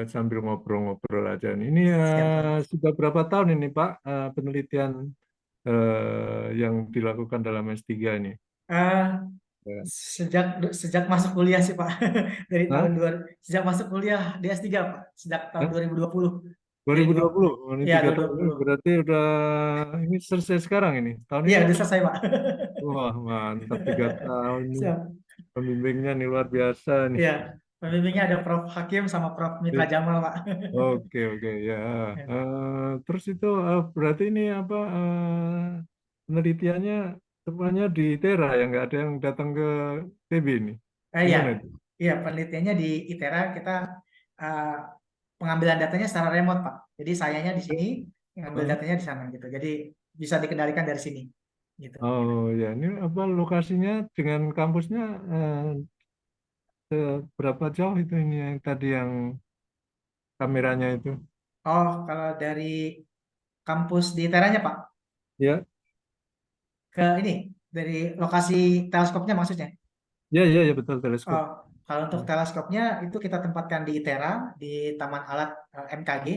sambil ngobrol-ngobrol aja nih. Ini Siap, Pak. sudah berapa tahun ini Pak penelitian yang dilakukan dalam S3 ini? Eh, Ya. sejak sejak masuk kuliah sih Pak. Dari Hah? tahun dua sejak masuk kuliah di S3 Pak. Sejak tahun Hah? 2020. Dari 2020, oh, ini ya 3 tahun ini 2020. berarti udah ini selesai sekarang ini tahun Iya, ini. udah selesai Pak. Wah mantap 3 tahun nih Siap. pembimbingnya nih luar biasa nih. Iya, pembimbingnya ada Prof. Hakim sama Prof. Mitra Jamal Pak. Oke oke ya. Terus itu berarti ini apa penelitiannya semuanya di Tera ya nggak ada yang datang ke TB ini. Iya, Gimana itu? iya penelitiannya di ITERA kita eh, pengambilan datanya secara remote Pak. Jadi sayanya di sini, ngambil Hah? datanya di sana gitu. Jadi bisa dikendalikan dari sini gitu. Oh ya ini apa lokasinya dengan kampusnya berapa jauh itu ini yang tadi yang kameranya itu? Oh, kalau dari kampus di ITERA-nya Pak. Ya, Ke ini dari lokasi teleskopnya maksudnya. ya, ya, ya betul teleskop. Oh, kalau untuk teleskopnya itu kita tempatkan di ITERA di Taman Alat MKG.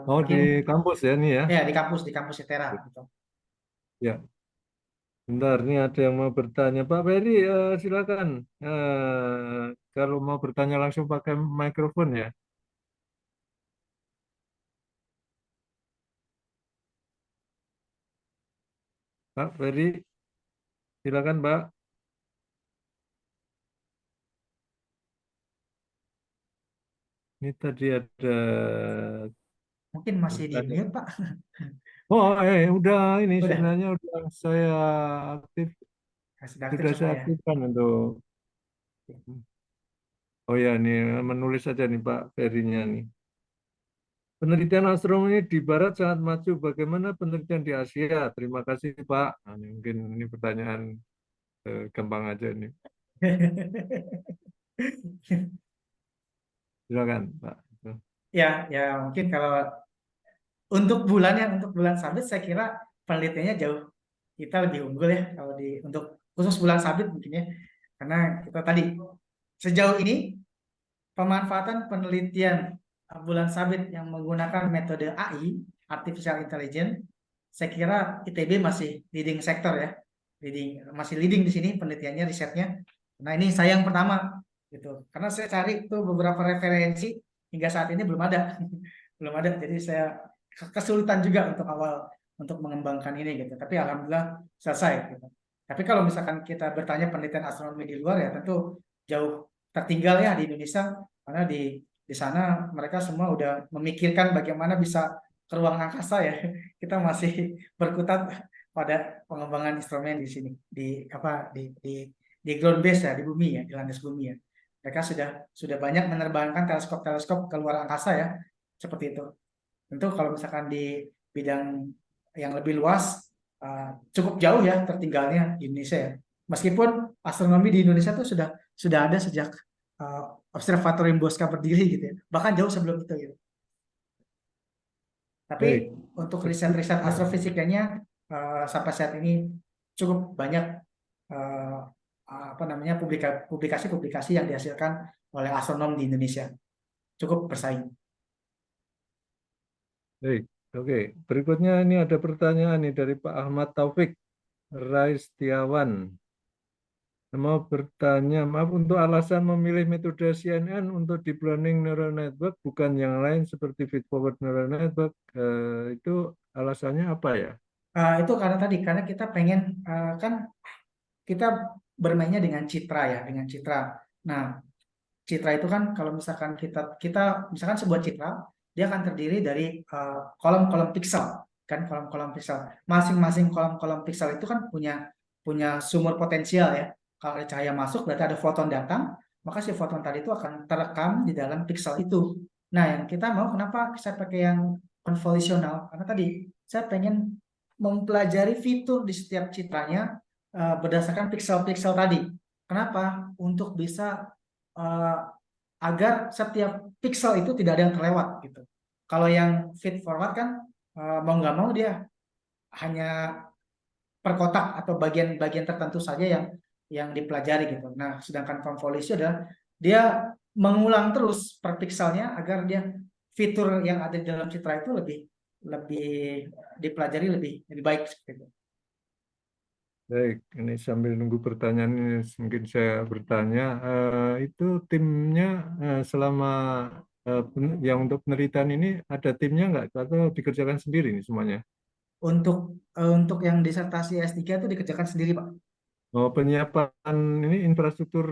Oh, di Mungkin kampus ya ini ya. ya di kampus ITERA gitu. Ya, bentar, ini ada yang mau bertanya. Pak Ferry, silakan. Kalau mau bertanya langsung pakai mikrofon ya. Pak Ferry, silakan Pak. Ini tadi ada Mungkin masih di bertanya. mute Pak. Oh, udah ini Udah, sebenarnya udah saya aktif, sudah aktif sudah semua saya ya. aktifkan untuk. Oh ya, ini menulis saja nih Pak Ferry-nya nih. Penelitian astronomi di Barat sangat maju. Bagaimana penelitian di Asia? Terima kasih Pak. Nah, ini mungkin ini pertanyaan gampang aja nih. Silakan Pak. Ya, ya mungkin kalau untuk bulan sabit saya kira penelitiannya jauh kita lebih unggul ya kalau di untuk khusus bulan sabit mungkin ya. Karena kita tadi sejauh ini pemanfaatan penelitian bulan sabit yang menggunakan metode AI, Artificial Intelligence, saya kira ITB masih leading sektor ya, masih leading di sini penelitiannya, risetnya. Nah ini saya yang pertama gitu, karena saya cari tuh beberapa referensi hingga saat ini belum ada, belum ada. Jadi saya kesulitan juga untuk awal untuk mengembangkan ini gitu. Tapi alhamdulillah selesai gitu. Tapi kalau misalkan kita bertanya penelitian astronomi di luar ya tentu jauh tertinggal ya di Indonesia karena di sana mereka semua udah memikirkan bagaimana bisa ke ruang angkasa ya. Kita masih berkutat pada pengembangan instrumen di sini di apa di ground base ya di bumi ya di landas bumi ya. Mereka sudah banyak menerbangkan teleskop-teleskop ke luar angkasa ya seperti itu. Tentu kalau misalkan di bidang yang lebih luas cukup jauh ya tertinggalnya di Indonesia ya. Meskipun astronomi di Indonesia tuh sudah ada sejak uh, observatorium Bosca berdiri gitu ya. Bahkan jauh sebelum itu gitu. Tapi Baik. untuk riset-riset Berikutnya, astrofisikanya sampai saat ini cukup banyak apa namanya publikasi-publikasi yang dihasilkan oleh astronom di Indonesia. Cukup bersaing. baik. Oke, berikutnya ini ada pertanyaan nih dari Pak Ahmad Taufik Raistiawan. Mau bertanya, maaf untuk alasan memilih metode CNN untuk deep learning neural network bukan yang lain seperti feedforward neural network, itu alasannya apa ya? Itu karena tadi karena kita pengen kan kita bermainnya dengan citra ya, dengan citra. Nah, citra itu kan kalau misalkan kita kita misalkan sebuah citra, dia akan terdiri dari kolom-kolom pixel, kan kolom-kolom pixel. Masing-masing kolom-kolom pixel itu kan punya punya sumber potensial ya. Kalau ada cahaya masuk, berarti ada foton datang, maka si foton tadi itu akan terekam di dalam pixel itu. Nah, yang kita mau kenapa saya pakai yang konvolusional? Karena tadi saya pengen mempelajari fitur di setiap citranya berdasarkan pixel-pixel tadi. Kenapa? Untuk bisa eh, agar setiap pixel itu tidak ada yang terlewat gitu. Kalau yang feed forward kan mau nggak mau dia hanya per kotak atau bagian-bagian tertentu saja yang dipelajari gitu. Nah, sedangkan konvolusi adalah dia mengulang terus per pixelnya agar dia fitur yang ada di dalam citra itu lebih lebih dipelajari lebih baik seperti itu. Baik, ini sambil nunggu pertanyaan ini mungkin saya bertanya, itu timnya selama yang untuk penelitian ini ada timnya nggak atau dikerjakan sendiri nih semuanya? Untuk yang disertasi S3 itu dikerjakan sendiri, Pak. Oh, penyiapan ini infrastruktur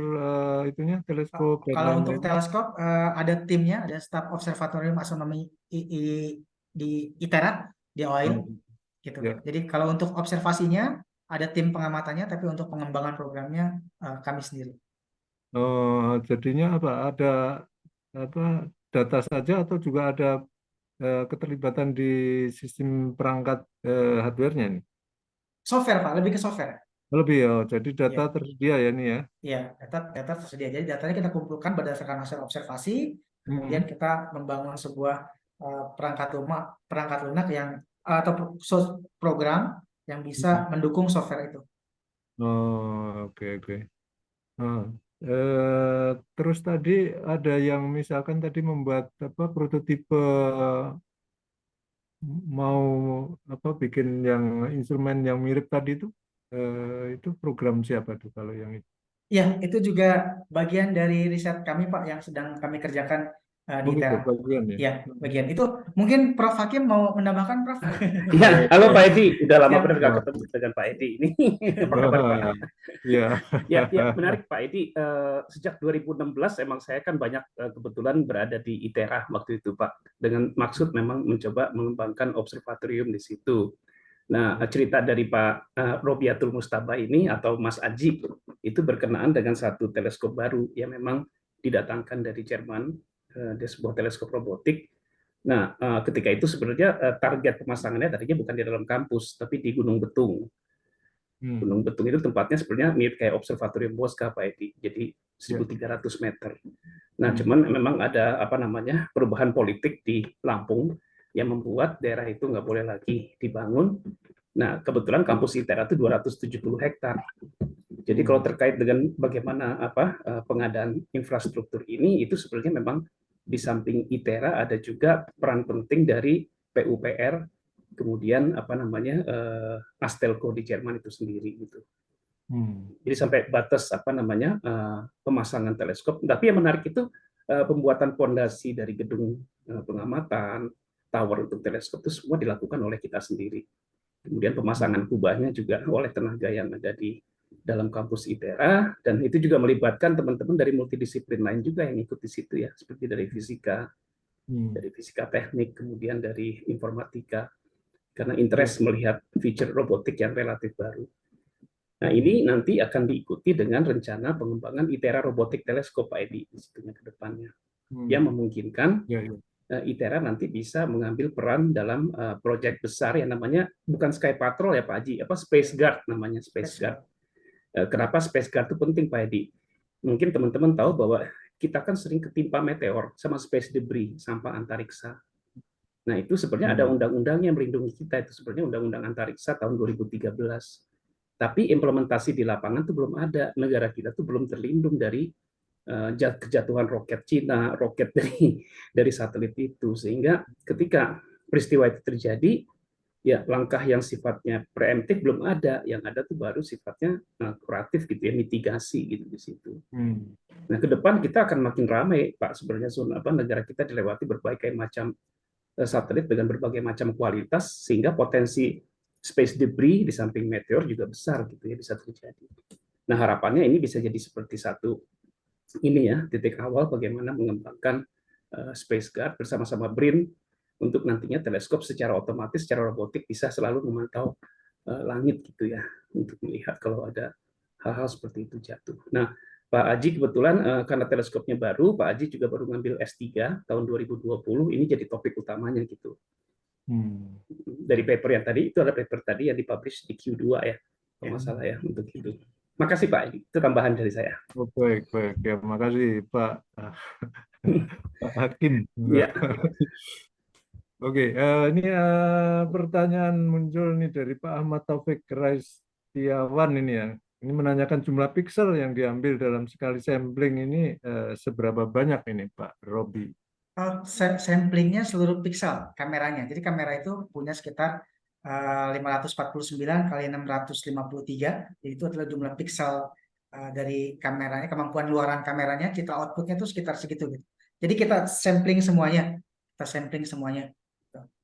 itunya teleskop dan Kalau untuk lain-lain. teleskop ada timnya, ada staf observatorium astronomi di ITERA di OAI Oh, gitu. ya. Jadi kalau untuk observasinya ada tim pengamatannya, tapi untuk pengembangan programnya kami sendiri. Oh, jadinya apa? Ada apa data saja atau juga ada keterlibatan di sistem perangkat hardware-nya nih? Software Pak, lebih ke software. Lebih ya, jadi data Ya, tersedia ya ini ya. ya data tersedia. Jadi datanya kita kumpulkan berdasarkan hasil observasi, kemudian Hmm. kita membangun sebuah perangkat lunak yang atau program yang bisa mendukung software itu. Oh, oke oke. Ah, terus tadi ada yang misalkan tadi membuat apa prototipe mau apa bikin yang instrumen yang mirip tadi itu program siapa tuh kalau yang itu? Ya, itu juga bagian dari riset kami, Pak, yang sedang kami kerjakan di Oh gitu ITERA. bagian ya. Ya, bagian itu. Mungkin Prof. Hakim mau menambahkan, Prof? Ya, halo Pak Oh, Edi. Udah lama Siap. benar nggak ketemu dengan Pak Edi ini. Apa kabar Pak? ya. Ya, ya menarik Pak Edi. Sejak 2016 emang saya kan banyak kebetulan berada di ITERA waktu itu Pak. Dengan maksud memang mencoba mengembangkan observatorium di situ. Nah, cerita dari Pak Robiatul Mustaba ini atau Mas Aji itu berkenaan dengan satu teleskop baru yang memang didatangkan dari Jerman, dia sebuah teleskop robotik. Nah, ketika itu sebenarnya target pemasangannya tadinya bukan di dalam kampus, tapi di Gunung Betung. Gunung Betung itu tempatnya sebenarnya mirip kayak Observatorium Bosca, Pak Edi. Jadi 1.300 meter. Nah, cuman memang ada apa namanya perubahan politik di Lampung yang membuat daerah itu nggak boleh lagi dibangun. Nah, kebetulan kampus ITERA itu 270 hektar. Jadi kalau terkait dengan bagaimana pengadaan infrastruktur ini, itu sebenarnya memang di samping ITERA ada juga peran penting dari PUPR, kemudian apa namanya Astelco di Jerman itu sendiri gitu. Jadi sampai batas apa namanya pemasangan teleskop. Tapi yang menarik itu pembuatan fondasi dari gedung pengamatan, tower untuk teleskop itu semua dilakukan oleh kita sendiri. Kemudian pemasangan kubahnya juga oleh tenaga yang ada di dalam kampus ITERA, dan itu juga melibatkan teman-teman dari multidisiplin lain juga yang ikut di situ ya, seperti dari fisika teknik, kemudian dari informatika, karena interest melihat feature robotik yang relatif baru. Nah, ini nanti akan diikuti dengan rencana pengembangan ITERA Robotic Telescope Pak Edi di situnya ke depannya, yang memungkinkan ITERA nanti bisa mengambil peran dalam proyek besar yang namanya bukan Sky Patrol ya Pak Haji, Space Guard namanya, Space Guard. Kenapa Space Guard itu penting Pak Edi? Mungkin teman-teman tahu bahwa kita kan sering ketimpa meteor sama space debris, sampah antariksa. Nah, itu sebenarnya ada undang-undang yang melindungi kita, itu sebenarnya Undang-Undang Antariksa tahun 2013. Tapi implementasi di lapangan itu belum ada. Negara kita tuh belum terlindung dari kejatuhan roket Cina, roket dari satelit itu. Sehingga ketika peristiwa itu terjadi, ya langkah yang sifatnya preemptif belum ada. Yang ada tuh baru sifatnya kuratif gitu ya, mitigasi gitu di situ. Nah, ke depan kita akan makin ramai, Pak. Sebenarnya negara kita dilewati berbagai macam satelit dengan berbagai macam kualitas, sehingga potensi space debris di samping meteor juga besar gitu ya, bisa terjadi. Nah, harapannya ini bisa jadi seperti satu ini ya, titik awal bagaimana mengembangkan Space Guard bersama-sama BRIN untuk nantinya teleskop secara otomatis, secara robotik bisa selalu memantau langit gitu ya, untuk melihat kalau ada hal-hal seperti itu jatuh. Nah, Pak Aji kebetulan karena teleskopnya baru, Pak Aji juga baru ngambil S3 tahun 2020, ini jadi topik utamanya gitu. Dari paper yang tadi, itu ada paper tadi yang dipublish di Q2 ya, kalau nggak salah ya, untuk itu. Makasih Pak, itu tambahan dari saya. Oh, baik, baik. Ya, makasih Pak Hakim. Ya. Oke, ini pertanyaan muncul nih dari Pak Ahmad Taufik Raistiawan ini ya. Ini menanyakan jumlah piksel yang diambil dalam sekali sampling ini seberapa banyak ini Pak Robi? Samplingnya seluruh piksel kameranya. Jadi kamera itu punya sekitar 549 kali 653. Jadi itu adalah jumlah piksel dari kameranya, kemampuan luaran kameranya. Kita outputnya itu sekitar segitu gitu. Jadi kita sampling semuanya.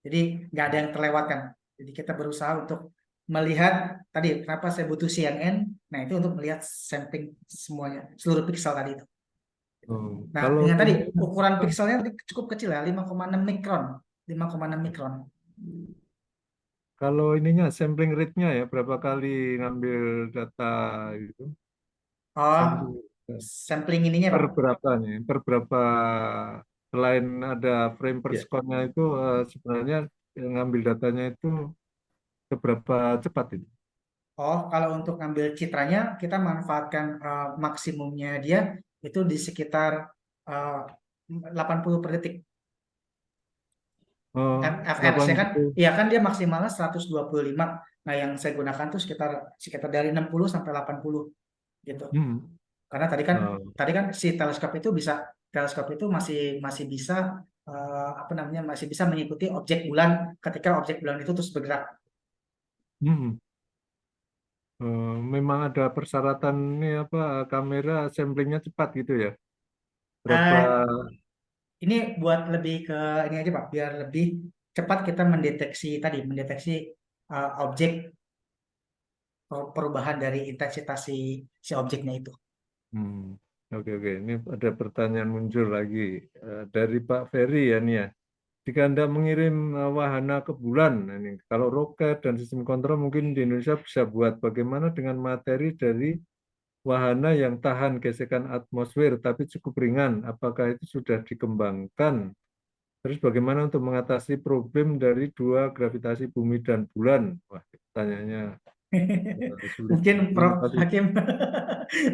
Jadi nggak ada yang terlewatkan. Jadi kita berusaha untuk melihat tadi kenapa saya butuh CNN. Nah, itu untuk melihat sampling semuanya, seluruh piksel tadi itu. Nah, Kalau dengan tadi ini, ukuran pikselnya cukup kecil ya, 5,6 mikron. 5,6 mikron. kalau ininya sampling rate-nya ya berapa kali ngambil data itu? Oh, Sampling sampling ininya per Pak. berapa nih? Per berapa selain ada frame per Ya. second-nya itu sebenarnya ngambil datanya itu seberapa cepat itu? Oh, kalau untuk ngambil citranya kita manfaatkan maksimumnya dia itu di sekitar 80 per detik. Oh, FX-nya kan, 80. ya kan dia maksimalnya 125. Nah, yang saya gunakan tuh sekitar sekitar dari 60 sampai 80 gitu. Hmm. Karena Oh. tadi kan si teleskop itu masih masih bisa apa namanya, masih bisa mengikuti objek bulan ketika objek bulan itu terus bergerak. Hmm. Memang ada persyaratan ini apa kamera samplingnya cepat gitu ya? Berapa? Eh, ini buat lebih ke ini aja Pak, biar lebih cepat kita mendeteksi objek, perubahan dari intensitas si objeknya itu. Hmm. Oke, oke. Ini ada pertanyaan muncul lagi dari Pak Ferry ya nih ya. Jika Anda mengirim wahana ke bulan, nah ini kalau roket dan sistem kontrol mungkin di Indonesia bisa buat. Bagaimana dengan materi dari wahana yang tahan gesekan atmosfer tapi cukup ringan? Apakah itu sudah dikembangkan? Terus bagaimana untuk mengatasi problem dari dua gravitasi bumi dan bulan? Wah, pertanyaannya sulit. Mungkin Terima Prof. kasih. Hakim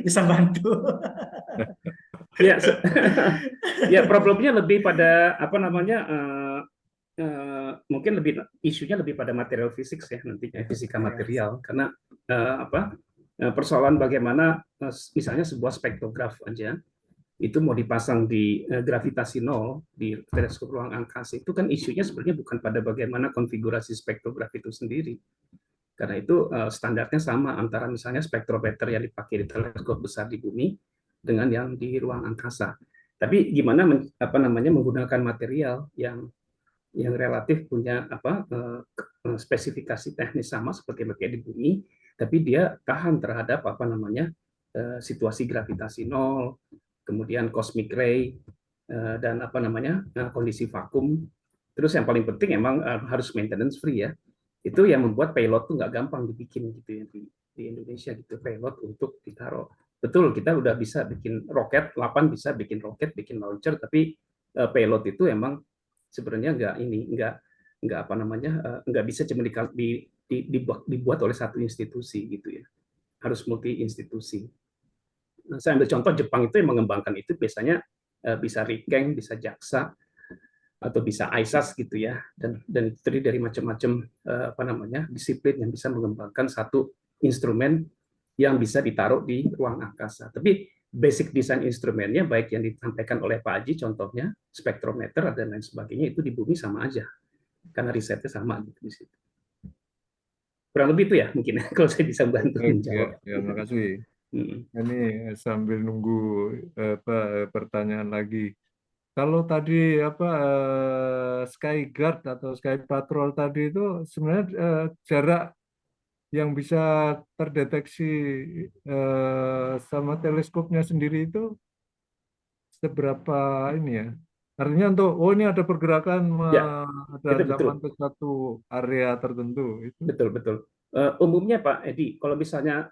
bisa bantu. Ya, ya problemnya lebih pada apa namanya, mungkin lebih isunya lebih pada material fisik ya nantinya, fisika material, karena persoalan bagaimana misalnya sebuah spektrograf aja itu mau dipasang di gravitasi nol di teleskop ruang angkasa, itu kan isunya sebenarnya bukan pada bagaimana konfigurasi spektrograf itu sendiri, karena itu standarnya sama antara misalnya spektrometer yang dipakai di teleskop besar di bumi dengan yang di ruang angkasa. Tapi gimana menggunakan material yang relatif punya spesifikasi teknis sama seperti yang di bumi, tapi dia tahan terhadap situasi gravitasi nol, kemudian cosmic ray, dan kondisi vakum. Terus yang paling penting emang harus maintenance free ya. Itu yang membuat payload tuh nggak gampang dibikin gitu ya di Indonesia gitu, payload untuk ditaruh. Betul, kita udah bisa bikin roket, 8 bisa bikin roket, bikin launcher, tapi payload itu emang sebenarnya nggak bisa cuma dibuat oleh satu institusi gitu ya, harus multi institusi. Nah, saya ambil contoh Jepang itu yang mengembangkan itu biasanya bisa Riken, bisa JAXA, atau bisa ISAS gitu ya, dan itu terdiri dari macam-macam disiplin yang bisa mengembangkan satu instrumen yang bisa ditaruh di ruang angkasa. Tapi basic design instrumennya baik yang disampaikan oleh Pak Haji contohnya spektrometer dan lain sebagainya itu di bumi sama aja karena risetnya sama gitu di situ. Kurang lebih itu ya mungkin kalau saya bisa bantu Baik, ya, menjawab. ya, makasih. Ini sambil nunggu apa pertanyaan lagi. Kalau tadi apa Sky Guard atau Sky Patrol tadi itu sebenarnya jarak yang bisa terdeteksi sama teleskopnya sendiri itu seberapa ini ya? Artinya untuk oh ini ada pergerakan Ya, ada itu betul. ancaman ke satu area tertentu itu. Betul, betul. Umumnya Pak Edi, kalau misalnya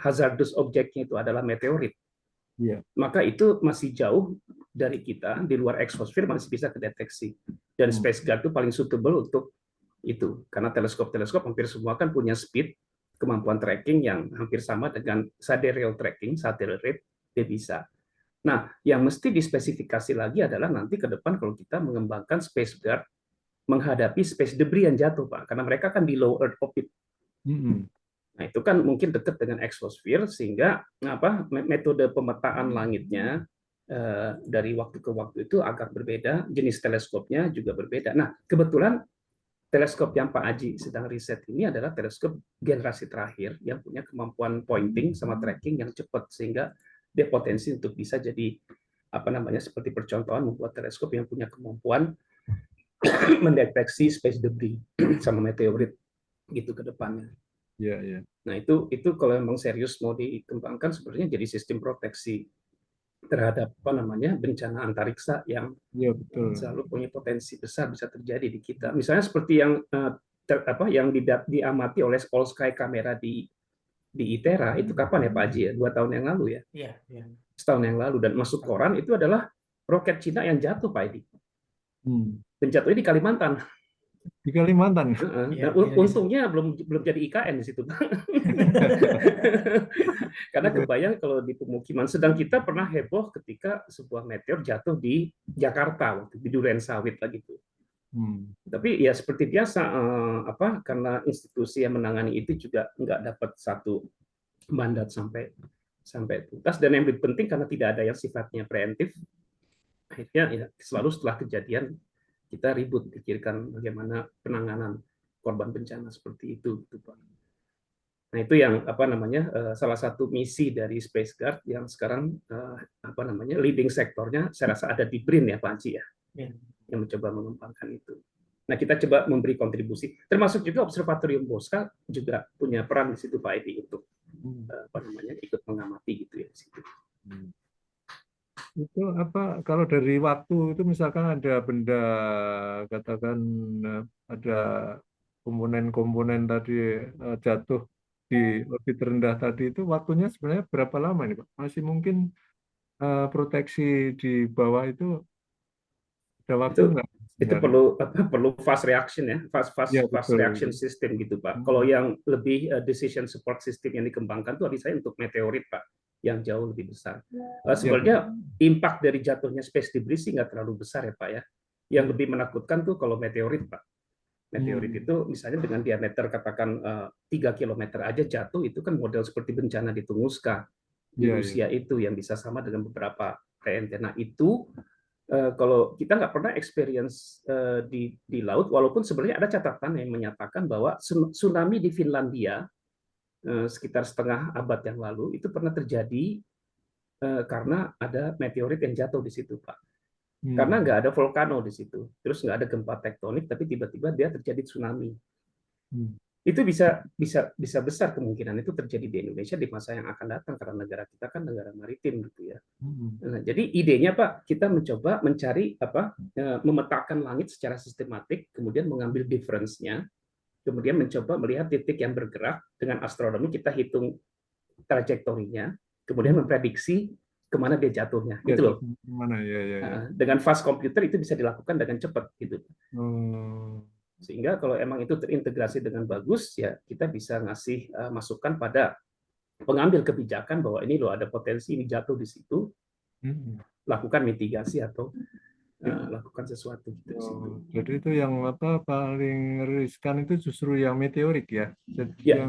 hazardous objeknya itu adalah meteorit, Iya. maka itu masih jauh dari kita, di luar eksosfer masih bisa kedeteksi. Dan Hmm. Space Guard itu paling suitable untuk itu, karena teleskop-teleskop hampir semua kan punya speed, kemampuan tracking yang hampir sama dengan sidereal tracking, satelit, dia bisa. Nah, yang mesti dispesifikasi lagi adalah nanti ke depan kalau kita mengembangkan Space Guard menghadapi space debris yang jatuh, Pak, karena mereka kan di low Earth orbit. Hmm. Nah, itu kan mungkin dekat dengan exosphere sehingga metode pemetaan langitnya dari waktu ke waktu itu agak berbeda, jenis teleskopnya juga berbeda. Nah, kebetulan teleskop yang Pak Aji sedang riset ini adalah teleskop generasi terakhir yang punya kemampuan pointing sama tracking yang cepat sehingga dia potensi untuk bisa jadi seperti percontohan membuat teleskop yang punya kemampuan mendeteksi space debris sama meteorit gitu ke depannya. Ya, ya. Nah, itu kalau memang serius mau dikembangkan sebenarnya jadi sistem proteksi terhadap bencana antariksa yang Ya, betul. selalu punya potensi besar bisa terjadi di kita. Misalnya seperti yang diamati oleh All Sky Camera di ITERA itu kapan ya Pak Haji ya? 2 tahun yang lalu ya? Iya, iya. Setahun yang lalu, dan masuk koran itu adalah roket Cina yang jatuh Pak Edi. Hmm. Dan jatuhnya di Kalimantan. Di Kalimantan. Iya, Dan di Indonesia. untungnya belum jadi IKN di situ, Pak. Karena Gitu. kebayang kalau di pemukiman. Sedang kita pernah heboh ketika sebuah meteor jatuh di Jakarta waktu di Duren Sawit lagi tuh. Hmm. Tapi ya seperti biasa, karena institusi yang menangani itu juga nggak dapat satu mandat sampai sampai tuntas, dan yang lebih penting karena tidak ada yang sifatnya preemptif, akhirnya ya, selalu setelah kejadian kita ribut pikirkan bagaimana penanganan korban bencana seperti itu, gitu, Pak. Nah, itu yang salah satu misi dari Space Guard yang sekarang leading sektornya saya rasa ada di BRIN ya Pak Anci ya, Iya. yang mencoba mengembangkan itu. Nah, kita coba memberi kontribusi, termasuk juga Observatorium Bosca juga punya peran di situ Pak Edi untuk ikut mengamati gitu ya di situ. Itu apa kalau dari waktu itu misalkan ada benda katakan ada komponen-komponen tadi jatuh di orbit rendah tadi itu waktunya sebenarnya berapa lama ini Pak? Masih mungkin proteksi di bawah itu ada waktu Itu nggak itu sebenarnya? perlu fast reaction ya, Ya fast betul. reaction system gitu Pak. Kalau Hmm. yang lebih decision support system yang dikembangkan tuh saya untuk meteorit Pak, yang jauh lebih besar. Ya Sebenarnya impact dari jatuhnya space debris sih nggak terlalu besar ya Pak ya. Yang Hmm. lebih menakutkan tuh kalau meteorit Pak. Meteorit Hmm. itu misalnya dengan diameter katakan 3 km aja jatuh, itu kan model seperti bencana di Tunguska di Ya, ya. Rusia itu yang bisa sama dengan beberapa TNT. Nah itu kalau kita nggak pernah experience di laut, walaupun sebenarnya ada catatan yang menyatakan bahwa tsunami di Finlandia sekitar setengah abad yang lalu itu pernah terjadi karena ada meteorit yang jatuh di situ, Pak. Karena Hmm. nggak ada volcano di situ, terus nggak ada gempa tektonik, tapi tiba-tiba dia terjadi tsunami. Hmm. Itu bisa besar kemungkinan itu terjadi di Indonesia di masa yang akan datang karena negara kita kan negara maritim gitu ya. Hmm. Nah, jadi idenya Pak, kita mencoba mencari memetakan langit secara sistematik, kemudian mengambil difference-nya, kemudian mencoba melihat titik yang bergerak dengan astronomi, kita hitung trajektorinya, kemudian Hmm. memprediksi kemana dia jatuhnya, Ya gitu loh. mana ya, ya, ya. Dengan fast computer itu bisa dilakukan dengan cepat, gitu. Oh. Sehingga kalau emang itu terintegrasi dengan bagus, ya kita bisa ngasih masukan pada pengambil kebijakan bahwa ini loh ada potensi ini jatuh di situ, Hmm. lakukan mitigasi atau Ya. lakukan sesuatu gitu di situ. Oh, jadi itu yang apa paling riskan itu justru yang meteorik ya. Jadi Ya,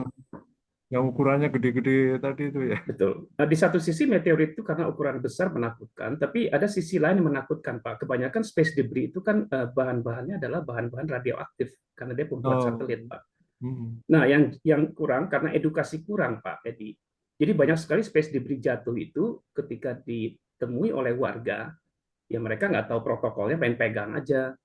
yang ukurannya gede-gede tadi itu ya. betul. Nah, di satu sisi meteorit itu karena ukuran besar menakutkan, tapi ada sisi lain yang menakutkan, Pak. Kebanyakan space debris itu kan bahan-bahannya adalah bahan-bahan radioaktif karena dia pembuat Oh. satelit, Pak. Hmm. Nah, yang kurang karena edukasi kurang, Pak Edi. Jadi banyak sekali space debris jatuh itu ketika ditemui oleh warga, ya mereka nggak tahu protokolnya, pengen pegang aja.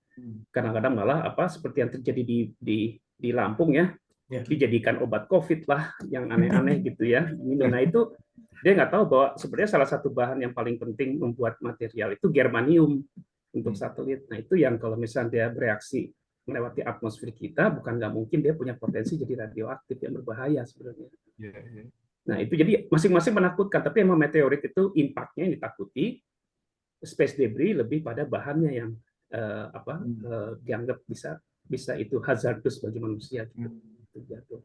Kadang-kadang malah seperti yang terjadi di Lampung ya, Ya. dijadikan obat COVID lah, yang aneh-aneh gitu ya. Nah itu dia nggak tahu bahwa sebenarnya salah satu bahan yang paling penting membuat material itu germanium untuk satelit. Nah itu yang kalau misalnya dia bereaksi melewati atmosfer kita, bukan nggak mungkin dia punya potensi jadi radioaktif yang berbahaya sebenarnya. Ya, ya. Nah itu jadi masing-masing menakutkan, tapi emang meteorit itu impact-nya yang ditakuti, space debris lebih pada bahannya yang dianggap bisa itu hazardous bagi manusia gitu. Jatuh.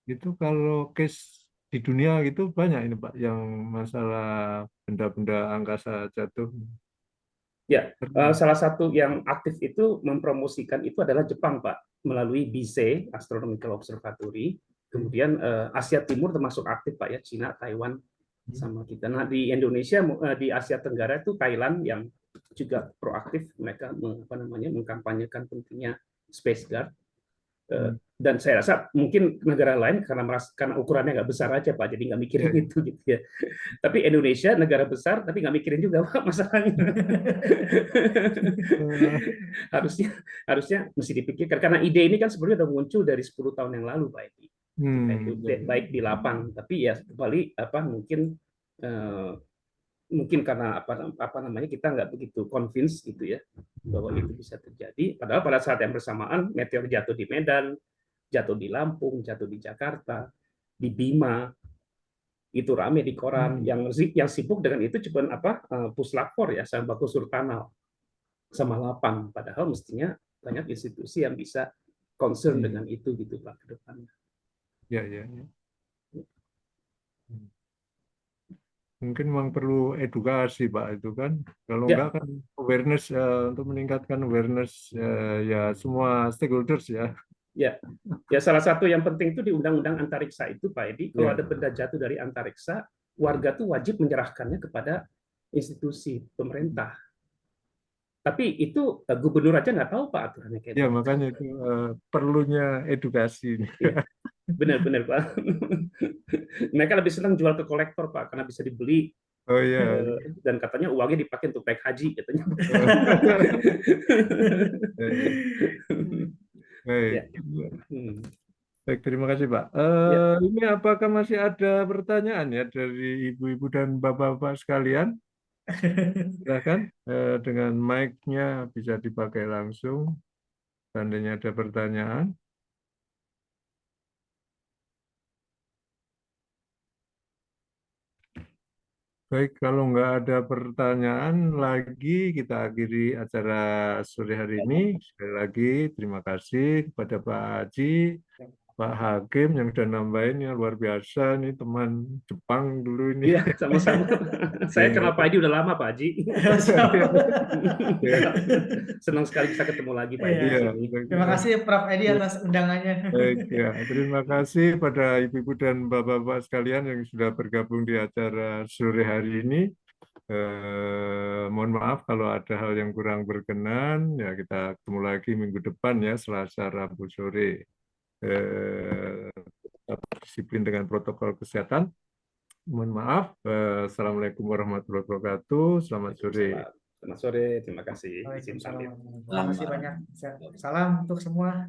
Itu kalau case di dunia gitu banyak ini Pak yang masalah benda-benda angkasa jatuh. Ya, salah satu yang aktif itu mempromosikan itu adalah Jepang, Pak, melalui BISE Astronomical Observatory. Kemudian Asia Timur termasuk aktif, Pak ya, Cina, Taiwan, sama kita. Nah di Indonesia, di Asia Tenggara itu Thailand yang juga proaktif, mereka mengkampanyekan pentingnya Space Guard. Dan saya rasa mungkin negara lain karena ukurannya nggak besar aja Pak, jadi nggak mikirin Ya, ya. itu gitu ya. Tapi Indonesia negara besar tapi nggak mikirin juga Pak masalahnya. harusnya mesti dipikirkan karena ide ini kan sebenarnya udah muncul dari 10 tahun yang lalu Pak Edi. Kita itu Ya, ya. baik di lapang, tapi ya kembali mungkin karena kita nggak begitu convince gitu ya bahwa itu bisa terjadi. Padahal pada saat yang bersamaan meteor jatuh di Medan, jatuh di Lampung, jatuh di Jakarta, di Bima, itu rame di koran. Yang sibuk dengan itu cuma Puslap 4 ya, sama Baku Surtanal, sama Lapang. Padahal mestinya banyak institusi yang bisa concern Iya. dengan itu gitu Pak ke depannya. Ya, ya, ya. Mungkin memang perlu edukasi Pak itu kan. Kalau Ya, enggak kan awareness untuk meningkatkan awareness ya semua stakeholders ya. ya, ya salah satu yang penting itu di Undang-Undang Antariksa itu Pak Edi, kalau Ya, ada benda jatuh dari antariksa, warga tuh wajib menyerahkannya kepada institusi pemerintah. Tapi itu gubernur aja nggak tahu Pak aturannya kayak ya begitu. makanya itu perlunya edukasi. Iya, benar-benar Pak. Mereka lebih senang jual ke kolektor Pak karena bisa dibeli Oh ya. dan katanya uangnya dipakai untuk naik haji katanya. Baik. Ya. Hmm. Baik, terima kasih Pak. Ya. Ini apakah masih ada pertanyaan ya dari ibu-ibu dan bapak-bapak sekalian? Silakan dengan mic-nya bisa dipakai langsung. Seandainya ada pertanyaan. Baik, kalau nggak ada pertanyaan lagi, kita akhiri acara sore hari ini. Sekali lagi, terima kasih kepada Pak Haji, Pak Hakim yang sudah nambahin ya luar biasa. Ini teman Jepang dulu ini. Iya, sama-sama. Saya kenal Pak Edi udah lama, Pak Haji. Senang sekali bisa ketemu lagi, Pak Edi. Iya. Di sini. Terima kasih Prof. Edi atas undangannya. Baik, ya. Terima kasih pada ibu-ibu dan bapak-bapak sekalian yang sudah bergabung di acara sore hari ini. Mohon maaf kalau ada hal yang kurang berkenan. Ya, kita ketemu lagi minggu depan ya, Selasa, Rabu sore. Tetap disiplin dengan protokol kesehatan. Mohon maaf. Assalamualaikum warahmatullahi wabarakatuh. Selamat sore. Selamat sore, terima kasih. Izin Waalaikumsalam. pamit. Terima kasih banyak. Salam untuk semua.